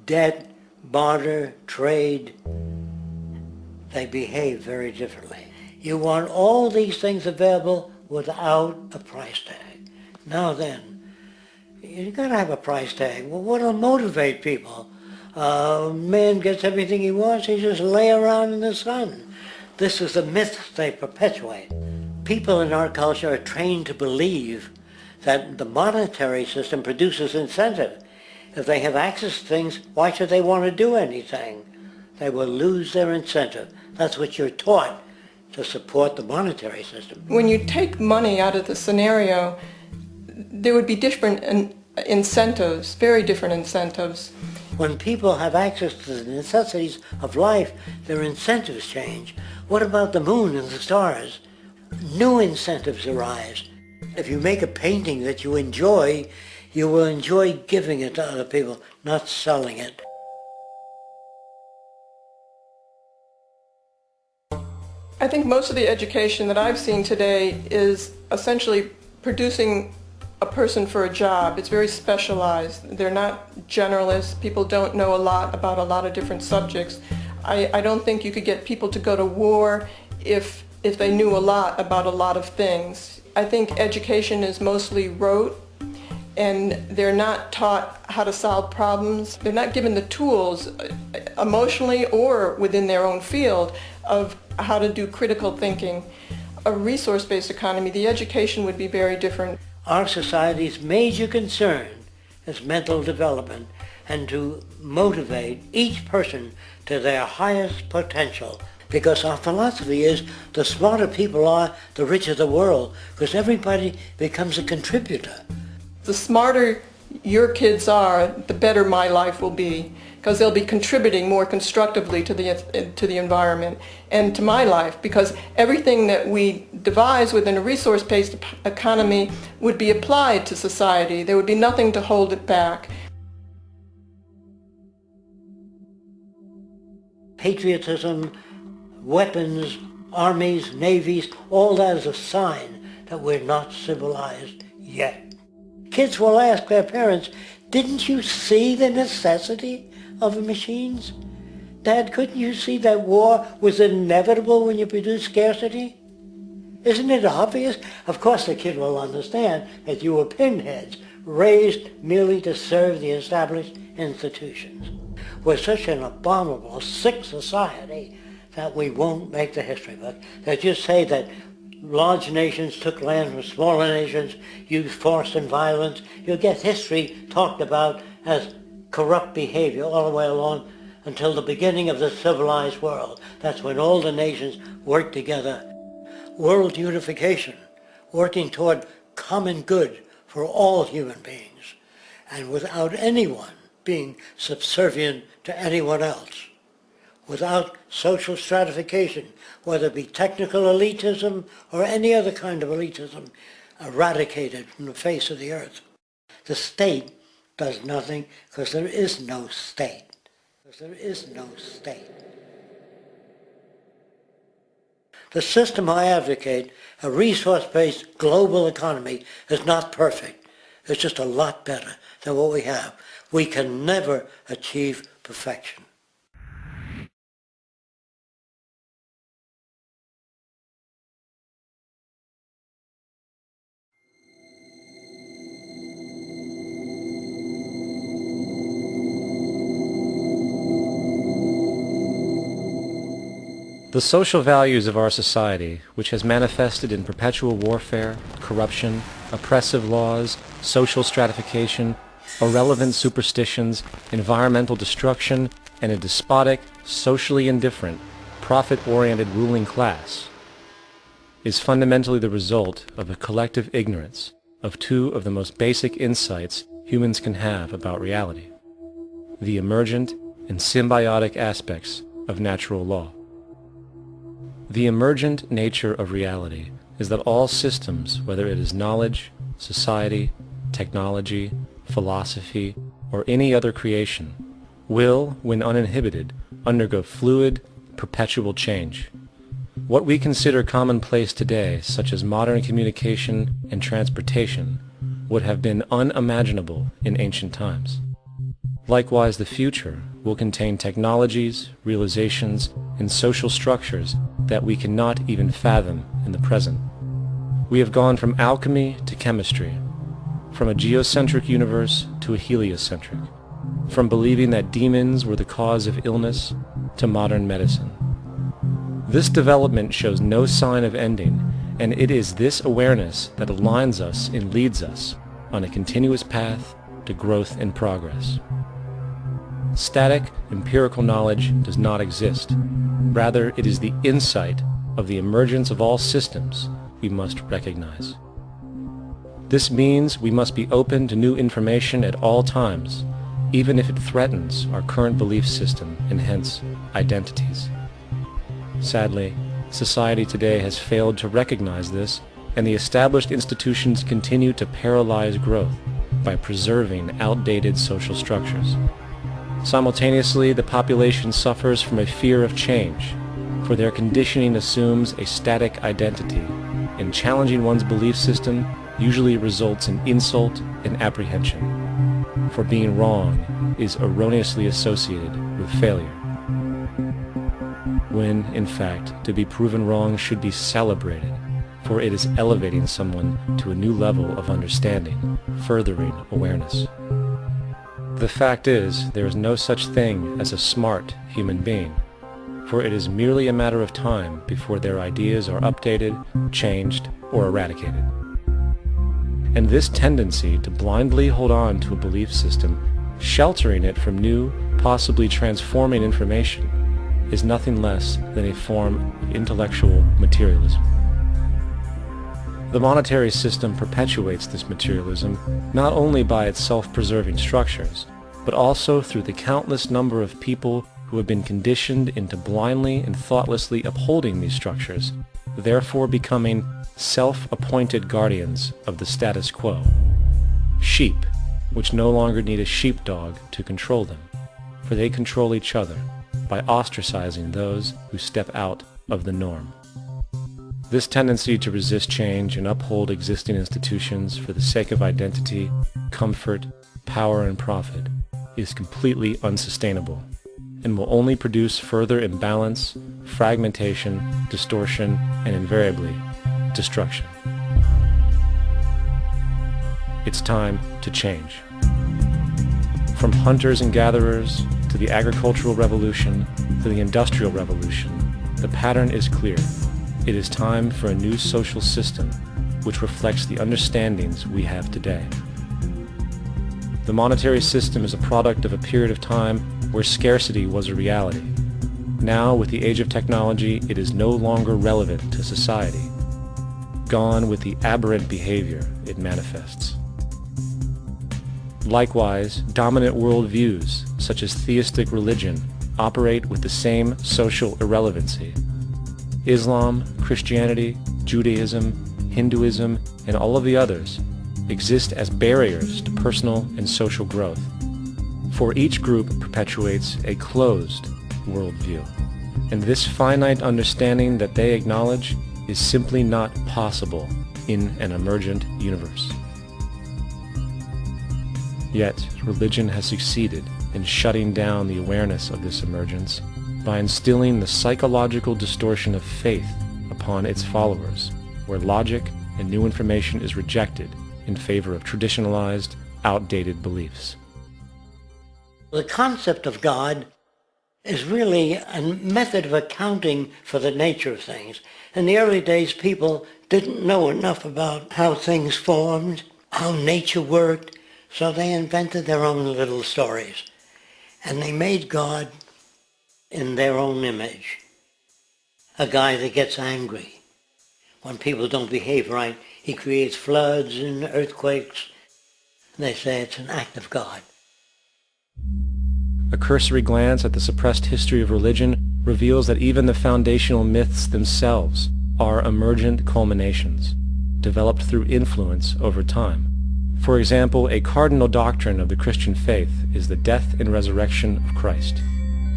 debt, barter, trade, they behave very differently. You want all these things available without a price tag. Now then, you gotta have a price tag. Well, what'll motivate people? Man gets everything he wants, he just lay around in the sun. This is the myth they perpetuate. People in our culture are trained to believe that the monetary system produces incentive. If they have access to things, why should they want to do anything? They will lose their incentive. That's what you're taught to support the monetary system. When you take money out of the scenario, there would be different incentives, very different incentives. When people have access to the necessities of life, their incentives change. What about the moon and the stars? New incentives arise. If you make a painting that you will enjoy giving it to other people, not selling it. I think most of the education that I've seen today is essentially producing a person for a job. It's very specialized. They're not generalists. People don't know a lot about a lot of different subjects. I don't think you could get people to go to war if they knew a lot about a lot of things. I think education is mostly rote, and they're not taught how to solve problems. They're not given the tools emotionally or within their own field of how to do critical thinking. A resource-based economy, the education would be very different. Our society's major concern is mental development and to motivate each person to their highest potential. Because our philosophy is the smarter people are, the richer the world, because everybody becomes a contributor. The smarter your kids are, the better my life will be, because they'll be contributing more constructively to the environment and to my life, because everything that we devise within a resource-based economy would be applied to society. There would be nothing to hold it back. Patriotism, weapons, armies, navies, all that is a sign that we're not civilized yet. Kids will ask their parents, didn't you see the necessity of the machines? Dad, couldn't you see that war was inevitable when you produce scarcity? Isn't it obvious? Of course the kid will understand that you were pinheads, raised merely to serve the established institutions. We're such an abominable, sick society that we won't make the history book. They just say that large nations took land from smaller nations, used force and violence. You'll get history talked about as corrupt behavior all the way along until the beginning of the civilized world. That's when all the nations work together. World unification, working toward common good for all human beings, and without anyone being subservient to anyone else, without social stratification, whether it be technical elitism or any other kind of elitism, eradicated from the face of the earth. The state does nothing because there is no state. Because there is no state. The system I advocate, a resource-based global economy, is not perfect. It's just a lot better than what we have. We can never achieve perfection. The social values of our society, which has manifested in perpetual warfare, corruption, oppressive laws, social stratification, irrelevant superstitions, environmental destruction, and a despotic, socially indifferent, profit-oriented ruling class, is fundamentally the result of a collective ignorance of two of the most basic insights humans can have about reality: the emergent and symbiotic aspects of natural law. The emergent nature of reality is that all systems, whether it is knowledge, society, technology, philosophy, or any other creation, will, when uninhibited, undergo fluid, perpetual change. What we consider commonplace today, such as modern communication and transportation, would have been unimaginable in ancient times. Likewise, the future will contain technologies, realizations, and social structures that we cannot even fathom in the present. We have gone from alchemy to chemistry, from a geocentric universe to a heliocentric, from believing that demons were the cause of illness to modern medicine. This development shows no sign of ending, and it is this awareness that aligns us and leads us on a continuous path to growth and progress. Static, empirical knowledge does not exist. Rather, it is the insight of the emergence of all systems we must recognize. This means we must be open to new information at all times, even if it threatens our current belief system and hence identities. Sadly, society today has failed to recognize this, and the established institutions continue to paralyze growth by preserving outdated social structures. Simultaneously, the population suffers from a fear of change, for their conditioning assumes a static identity, and challenging one's belief system usually results in insult and apprehension, for being wrong is erroneously associated with failure, when, in fact, to be proven wrong should be celebrated, for it is elevating someone to a new level of understanding, furthering awareness. The fact is, there is no such thing as a smart human being, for it is merely a matter of time before their ideas are updated, changed, or eradicated. And this tendency to blindly hold on to a belief system, sheltering it from new, possibly transforming information, is nothing less than a form of intellectual materialism. The monetary system perpetuates this materialism not only by its self-preserving structures, but also through the countless number of people who have been conditioned into blindly and thoughtlessly upholding these structures, therefore becoming self-appointed guardians of the status quo. Sheep, which no longer need a sheepdog to control them, for they control each other by ostracizing those who step out of the norm. This tendency to resist change and uphold existing institutions for the sake of identity, comfort, power, and profit is completely unsustainable and will only produce further imbalance, fragmentation, distortion, and invariably, destruction. It's time to change. From hunters and gatherers to the agricultural revolution to the industrial revolution, the pattern is clear. It is time for a new social system which reflects the understandings we have today. The monetary system is a product of a period of time where scarcity was a reality. Now, with the age of technology, it is no longer relevant to society. Gone with the aberrant behavior it manifests. Likewise, dominant worldviews, such as theistic religion, operate with the same social irrelevancy. Islam, Christianity, Judaism, Hinduism, and all of the others exist as barriers to personal and social growth, for each group perpetuates a closed worldview, and this finite understanding that they acknowledge is simply not possible in an emergent universe. Yet, religion has succeeded in shutting down the awareness of this emergence by instilling the psychological distortion of faith upon its followers, where logic and new information is rejected in favor of traditionalized, outdated beliefs. The concept of God is really a method of accounting for the nature of things. In the early days, people didn't know enough about how things formed, how nature worked, so they invented their own little stories. And they made God in their own image. A guy that gets angry. When people don't behave right, he creates floods and earthquakes. They say it's an act of God. A cursory glance at the suppressed history of religion reveals that even the foundational myths themselves are emergent culminations, developed through influence over time. For example, a cardinal doctrine of the Christian faith is the death and resurrection of Christ.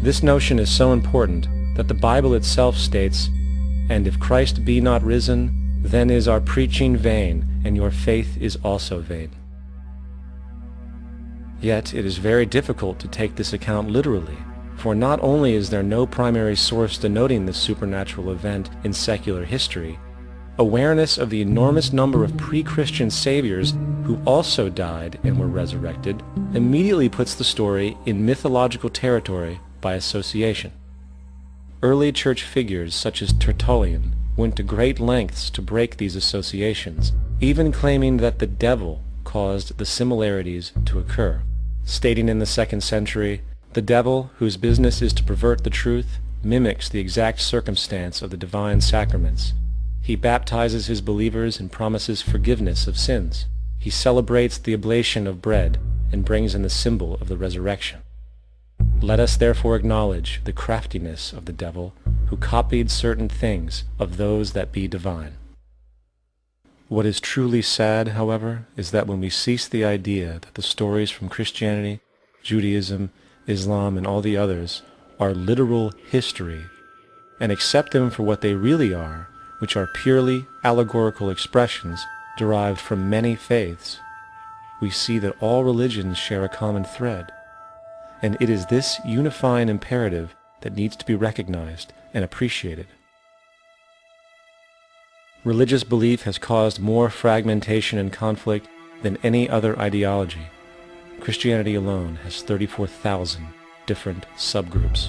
This notion is so important that the Bible itself states, And if Christ be not risen, then is our preaching vain, and your faith is also vain. Yet it is very difficult to take this account literally, for not only is there no primary source denoting this supernatural event in secular history, awareness of the enormous number of pre-Christian saviors who also died and were resurrected immediately puts the story in mythological territory by association. Early church figures such as Tertullian went to great lengths to break these associations, even claiming that the devil caused the similarities to occur, stating in the 2nd century, "The devil, whose business is to pervert the truth, mimics the exact circumstance of the divine sacraments. He baptizes his believers and promises forgiveness of sins. He celebrates the oblation of bread and brings in the symbol of the resurrection. Let us therefore acknowledge the craftiness of the devil, who copied certain things of those that be divine." What is truly sad, however, is that when we cease the idea that the stories from Christianity, Judaism, Islam, and all the others are literal history, and accept them for what they really are, which are purely allegorical expressions derived from many faiths, we see that all religions share a common thread, and it is this unifying imperative that needs to be recognized and appreciated. Religious belief has caused more fragmentation and conflict than any other ideology. Christianity alone has 34,000 different subgroups.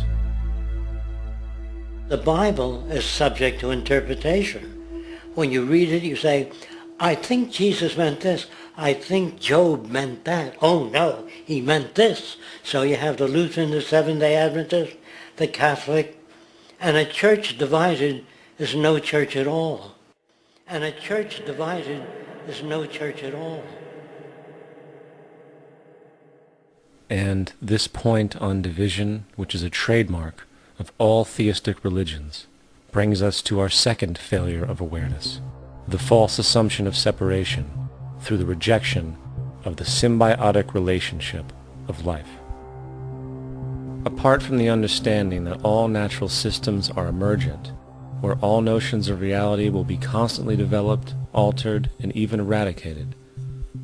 The Bible is subject to interpretation. When you read it, you say, I think Jesus meant this. I think Job meant that. Oh no, he meant this. So you have the Lutheran, the Seventh-day Adventist, the Catholic, and a church divided is no church at all. And a church divided is no church at all. And this point on division, which is a trademark of all theistic religions, brings us to our second failure of awareness, the false assumption of separation through the rejection of the symbiotic relationship of life. Apart from the understanding that all natural systems are emergent, where all notions of reality will be constantly developed, altered, and even eradicated,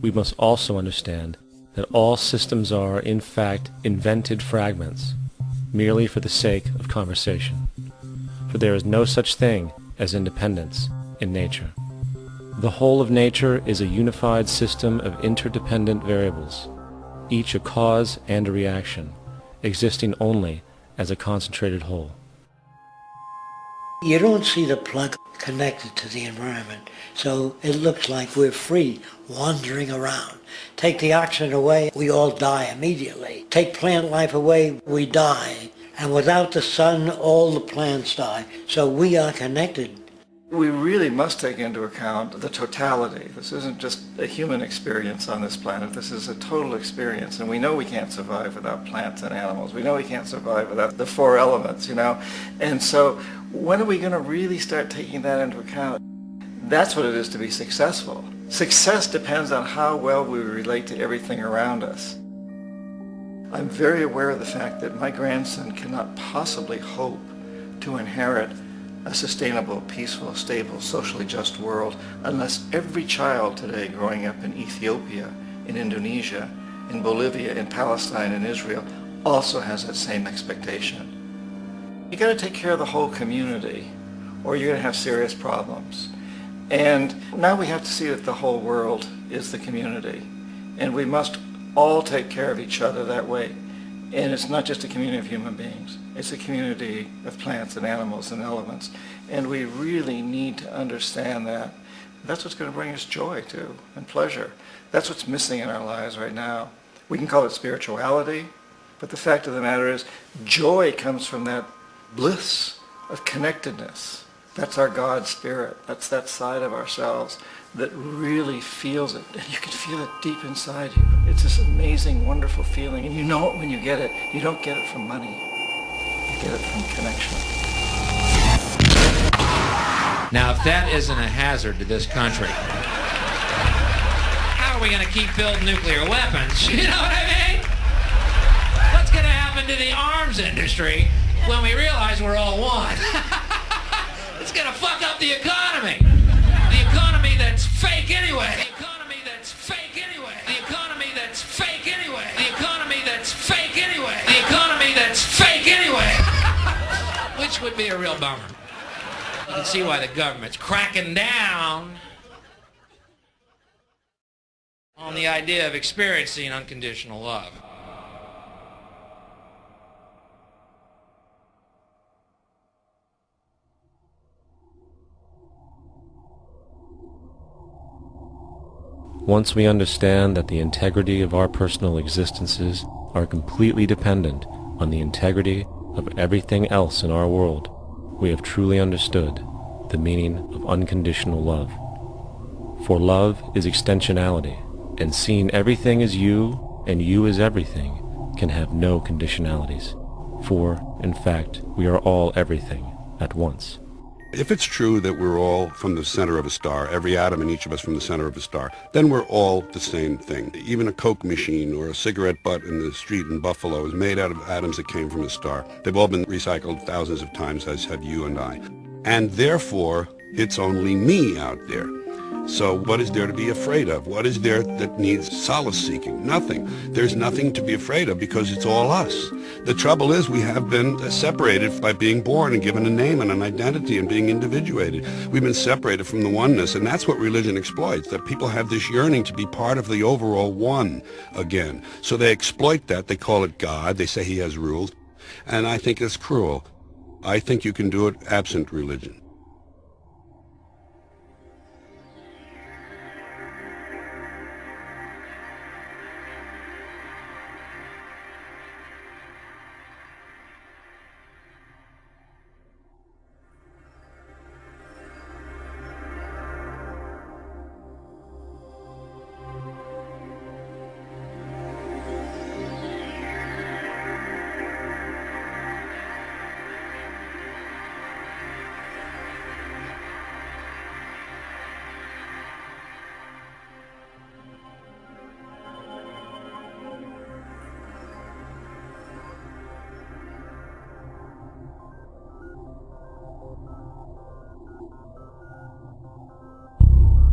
we must also understand that all systems are, in fact, invented fragments, merely for the sake of conversation. For there is no such thing as independence in nature. The whole of nature is a unified system of interdependent variables, each a cause and a reaction, existing only as a concentrated whole. You don't see the plug connected to the environment, so it looks like we're free, wandering around. Take the oxygen away, we all die immediately. Take plant life away, we die. And without the sun, all the plants die. So we are connected. We really must take into account the totality. This isn't just a human experience on this planet. This is a total experience. And we know we can't survive without plants and animals. We know we can't survive without the four elements, you know. And so when are we going to really start taking that into account? That's what it is to be successful. Success depends on how well we relate to everything around us. I'm very aware of the fact that my grandson cannot possibly hope to inherit a sustainable, peaceful, stable, socially just world unless every child today growing up in Ethiopia, in Indonesia, in Bolivia, in Palestine, in Israel also has that same expectation. You got to take care of the whole community or you're going to have serious problems. And now we have to see that the whole world is the community. And we must all take care of each other that way. And it's not just a community of human beings. It's a community of plants and animals and elements. And we really need to understand that. That's what's going to bring us joy, too, and pleasure. That's what's missing in our lives right now. We can call it spirituality, but the fact of the matter is joy comes from that bliss of connectedness. That's our God spirit. That's that side of ourselves that really feels it. And you can feel it deep inside you. It's this amazing, wonderful feeling. And you know it when you get it. You don't get it from money. You get it from connection. Now, if that isn't a hazard to this country, how are we going to keep building nuclear weapons? You know what I mean? What's going to happen to the arms industry when we realize we're all one? It's It's gonna fuck up the economy. The economy that's fake anyway. The economy that's fake anyway. The economy that's fake anyway. The economy that's fake anyway. The economy that's fake anyway. Which would be a real bummer. You can see why the government's cracking down on the idea of experiencing unconditional love. Once we understand that the integrity of our personal existences are completely dependent on the integrity of everything else in our world, we have truly understood the meaning of unconditional love. For love is extensionality, and seeing everything as you and you as everything can have no conditionalities. For, in fact, we are all everything at once. If it's true that we're all from the center of a star, every atom in each of us from the center of a star, then we're all the same thing. Even a Coke machine or a cigarette butt in the street in Buffalo is made out of atoms that came from a star. They've all been recycled thousands of times, as have you and I. And therefore, it's only me out there. So what is there to be afraid of? What is there that needs solace-seeking? Nothing. There's nothing to be afraid of because it's all us. The trouble is we have been separated by being born and given a name and an identity and being individuated. We've been separated from the oneness, and that's what religion exploits, that people have this yearning to be part of the overall one again. So they exploit that. They call it God. They say he has rules. And I think it's cruel. I think you can do it absent religion.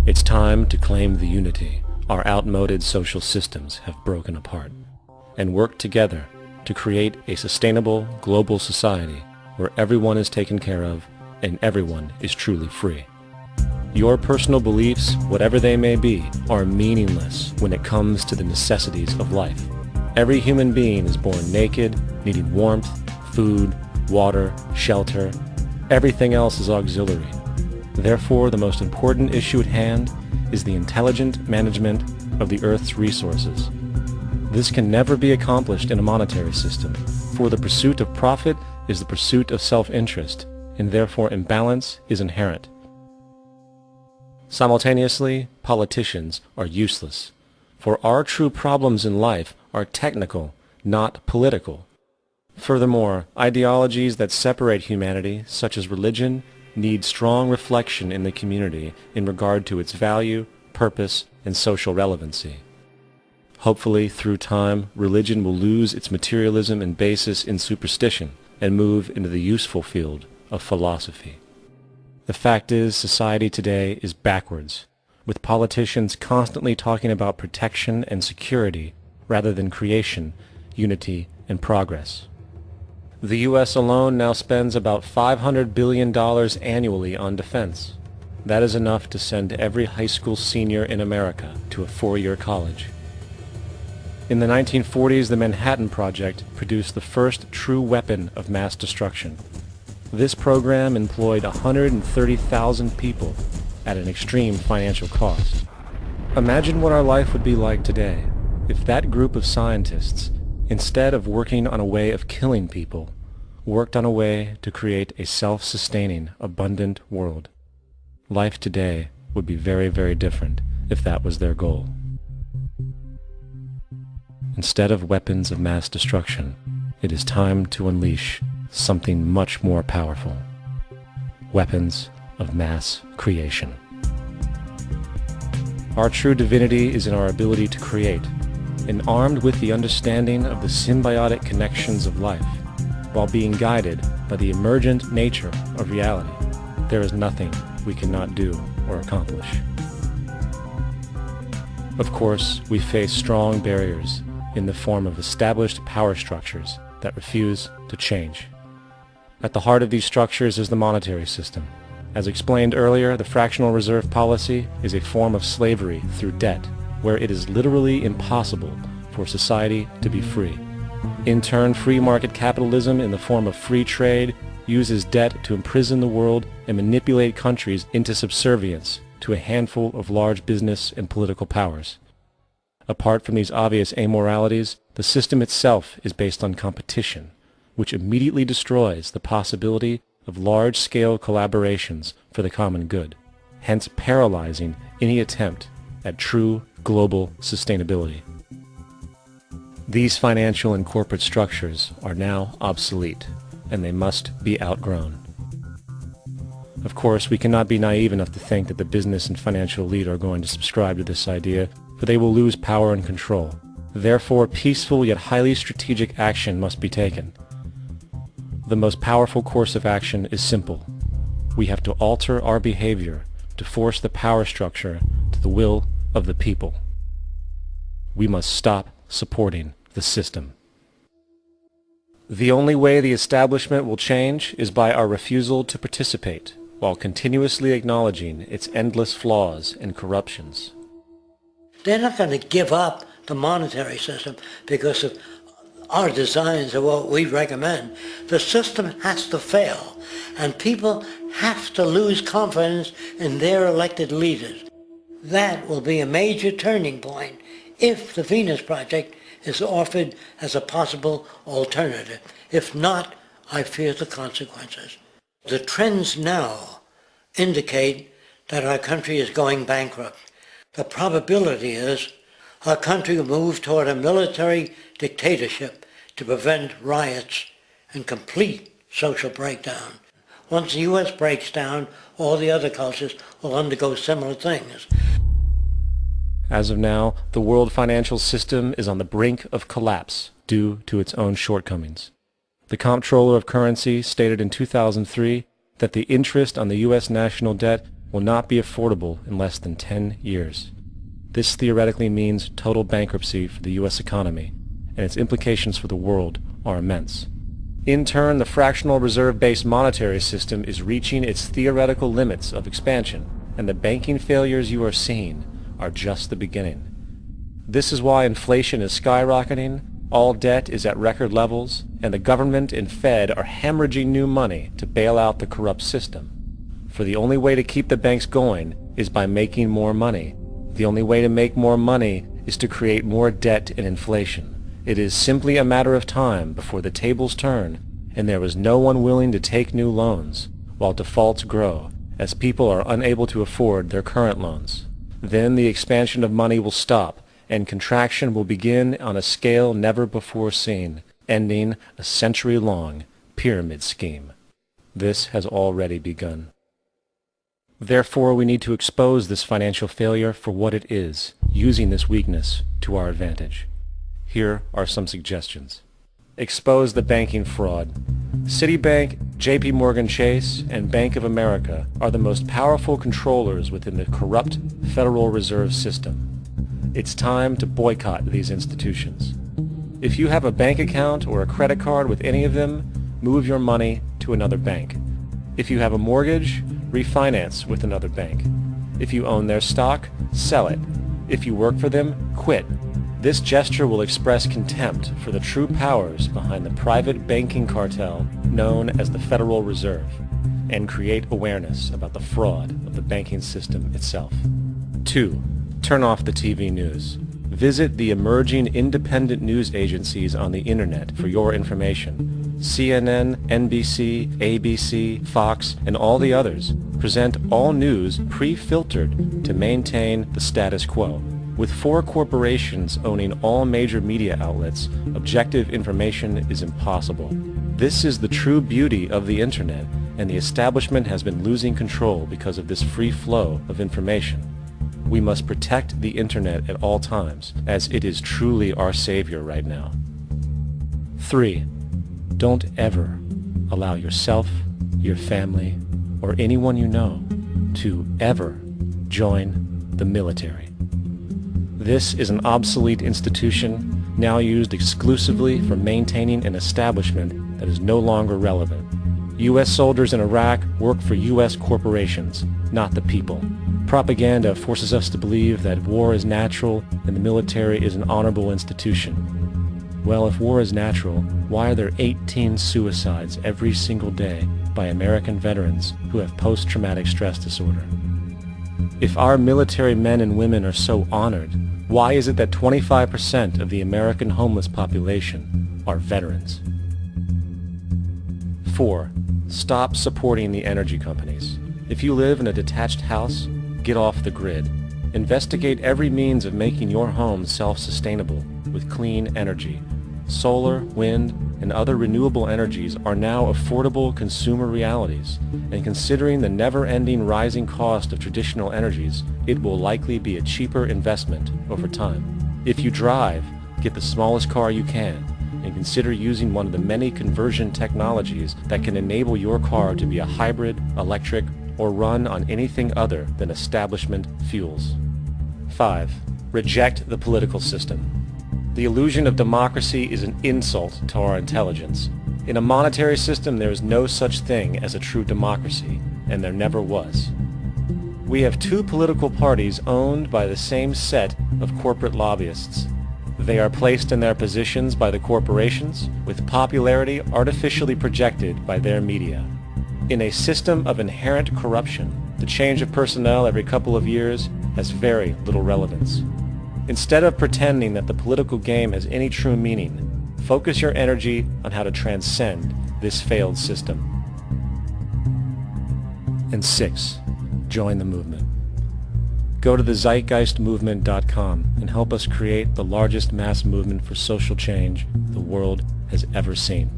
It's time to claim the unity our outmoded social systems have broken apart, and work together to create a sustainable global society where everyone is taken care of and everyone is truly free. Your personal beliefs, whatever they may be, are meaningless when it comes to the necessities of life. Every human being is born naked, needing warmth, food, water, shelter. Everything else is auxiliary. Therefore, the most important issue at hand is the intelligent management of the Earth's resources. This can never be accomplished in a monetary system, for the pursuit of profit is the pursuit of self-interest, and therefore imbalance is inherent. Simultaneously, politicians are useless, for our true problems in life are technical, not political. Furthermore, ideologies that separate humanity, such as religion, need strong reflection in the community in regard to its value, purpose, and social relevancy. Hopefully, through time, religion will lose its materialism and basis in superstition and move into the useful field of philosophy. The fact is, society today is backwards, with politicians constantly talking about protection and security rather than creation, unity, and progress. The U.S. alone now spends about $500 billion annually on defense. That is enough to send every high school senior in America to a four-year college. In the 1940s, the Manhattan Project produced the first true weapon of mass destruction. This program employed 130,000 people at an extreme financial cost. Imagine what our life would be like today if that group of scientists, instead of working on a way of killing people, worked on a way to create a self-sustaining, abundant world. Life today would be very, very different if that was their goal. Instead of weapons of mass destruction, it is time to unleash something much more powerful. Weapons of mass creation. Our true divinity is in our ability to create, and armed with the understanding of the symbiotic connections of life, while being guided by the emergent nature of reality, there is nothing we cannot do or accomplish. Of course, we face strong barriers in the form of established power structures that refuse to change. At the heart of these structures is the monetary system. As explained earlier, the fractional reserve policy is a form of slavery through debt, where it is literally impossible for society to be free. In turn, free market capitalism in the form of free trade uses debt to imprison the world and manipulate countries into subservience to a handful of large business and political powers. Apart from these obvious amoralities, the system itself is based on competition, which immediately destroys the possibility of large-scale collaborations for the common good, hence paralyzing any attempt at true global sustainability. These financial and corporate structures are now obsolete, and they must be outgrown. Of course, we cannot be naive enough to think that the business and financial elite are going to subscribe to this idea, for they will lose power and control. Therefore, peaceful yet highly strategic action must be taken. The most powerful course of action is simple. We have to alter our behavior to force the power structure to the will of the people. We must stop supporting the system. The only way the establishment will change is by our refusal to participate, while continuously acknowledging its endless flaws and corruptions. They're not going to give up the monetary system because of our designs of what we recommend. The system has to fail, and people have to lose confidence in their elected leaders. That will be a major turning point if the Venus Project is offered as a possible alternative. If not, I fear the consequences. The trends now indicate that our country is going bankrupt. The probability is our country will move toward a military dictatorship to prevent riots and complete social breakdown. Once the U.S. breaks down, all the other cultures will undergo similar things. As of now, the world financial system is on the brink of collapse due to its own shortcomings. The Comptroller of Currency stated in 2003 that the interest on the U.S. national debt will not be affordable in less than 10 years. This theoretically means total bankruptcy for the U.S. economy, and its implications for the world are immense. In turn, the fractional reserve-based monetary system is reaching its theoretical limits of expansion, and the banking failures you are seeing are just the beginning. This is why inflation is skyrocketing, all debt is at record levels, and the government and Fed are hemorrhaging new money to bail out the corrupt system. For the only way to keep the banks going is by making more money. The only way to make more money is to create more debt and inflation. It is simply a matter of time before the tables turn and there is no one willing to take new loans, while defaults grow, as people are unable to afford their current loans. Then the expansion of money will stop, and contraction will begin on a scale never before seen, ending a century-long pyramid scheme. This has already begun. Therefore, we need to expose this financial failure for what it is, using this weakness to our advantage. Here are some suggestions. Expose the banking fraud. Citibank, JP Morgan Chase, and Bank of America are the most powerful controllers within the corrupt Federal Reserve System. It's time to boycott these institutions. If you have a bank account or a credit card with any of them, move your money to another bank. If you have a mortgage, refinance with another bank. If you own their stock, sell it. If you work for them, quit. This gesture will express contempt for the true powers behind the private banking cartel known as the Federal Reserve, and create awareness about the fraud of the banking system itself. 2. Turn off the TV news. Visit the emerging independent news agencies on the internet for your information. CNN, NBC, ABC, Fox, and all the others present all news pre-filtered to maintain the status quo. With 4 corporations owning all major media outlets, objective information is impossible. This is the true beauty of the internet, and the establishment has been losing control because of this free flow of information. We must protect the internet at all times, as it is truly our savior right now. 3. Don't ever allow yourself, your family, or anyone you know to ever join the military. This is an obsolete institution now used exclusively for maintaining an establishment that is no longer relevant. U.S. soldiers in Iraq work for U.S. corporations, not the people. Propaganda forces us to believe that war is natural and the military is an honorable institution. Well, if war is natural, why are there 18 suicides every single day by American veterans who have post-traumatic stress disorder? If our military men and women are so honored, why is it that 25% of the American homeless population are veterans? 4. Stop supporting the energy companies. If you live in a detached house, get off the grid. Investigate every means of making your home self-sustainable with clean energy. Solar, wind, and other renewable energies are now affordable consumer realities, and considering the never-ending rising cost of traditional energies, it will likely be a cheaper investment over time. If you drive, get the smallest car you can, and consider using one of the many conversion technologies that can enable your car to be a hybrid, electric, or run on anything other than establishment fuels. 5. Reject the political system. The illusion of democracy is an insult to our intelligence. In a monetary system, there is no such thing as a true democracy, and there never was. We have two political parties owned by the same set of corporate lobbyists. They are placed in their positions by the corporations, with popularity artificially projected by their media. In a system of inherent corruption, the change of personnel every couple of years has very little relevance. Instead of pretending that the political game has any true meaning, focus your energy on how to transcend this failed system. And 6. Join the movement. Go to the zeitgeistmovement.com and help us create the largest mass movement for social change the world has ever seen.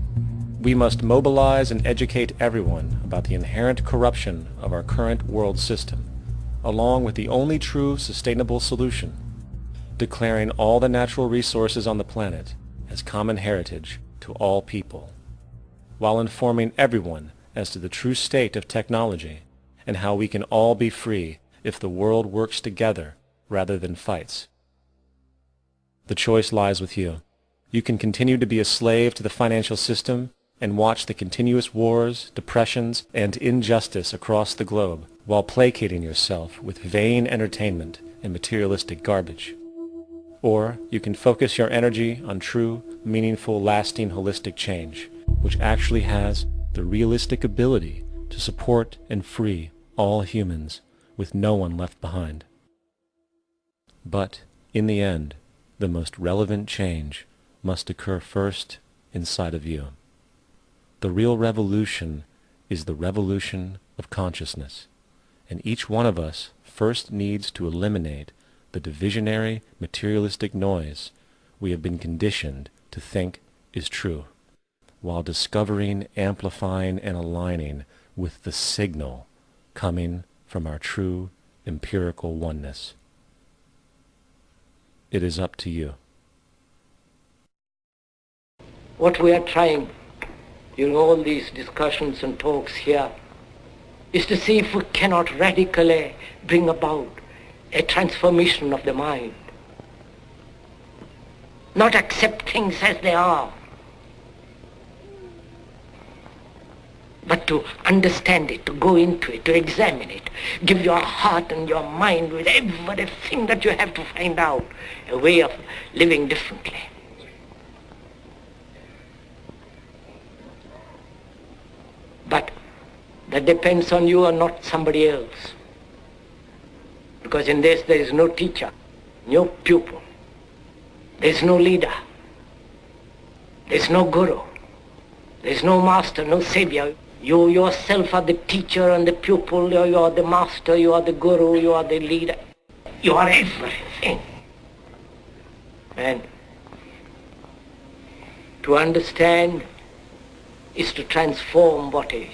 We must mobilize and educate everyone about the inherent corruption of our current world system, along with the only true sustainable solution, declaring all the natural resources on the planet as common heritage to all people, while informing everyone as to the true state of technology and how we can all be free if the world works together rather than fights. The choice lies with you. You can continue to be a slave to the financial system and watch the continuous wars, depressions, and injustice across the globe while placating yourself with vain entertainment and materialistic garbage. Or you can focus your energy on true, meaningful, lasting, holistic change, which actually has the realistic ability to support and free all humans with no one left behind. But, in the end, the most relevant change must occur first inside of you. The real revolution is the revolution of consciousness, and each one of us first needs to eliminate the divisionary, materialistic noise we have been conditioned to think is true, while discovering, amplifying, and aligning with the signal coming from our true empirical oneness. It is up to you. What we are trying during all these discussions and talks here is to see if we cannot radically bring about a transformation of the mind. Not accept things as they are, but to understand it, to go into it, to examine it, give your heart and your mind with everything that you have to find out a way of living differently. But that depends on you and not somebody else. Because in this there is no teacher, no pupil, there is no leader, there is no guru, there is no master, no savior. You yourself are the teacher and the pupil, you are the master, you are the guru, you are the leader. You are everything. And to understand is to transform what is.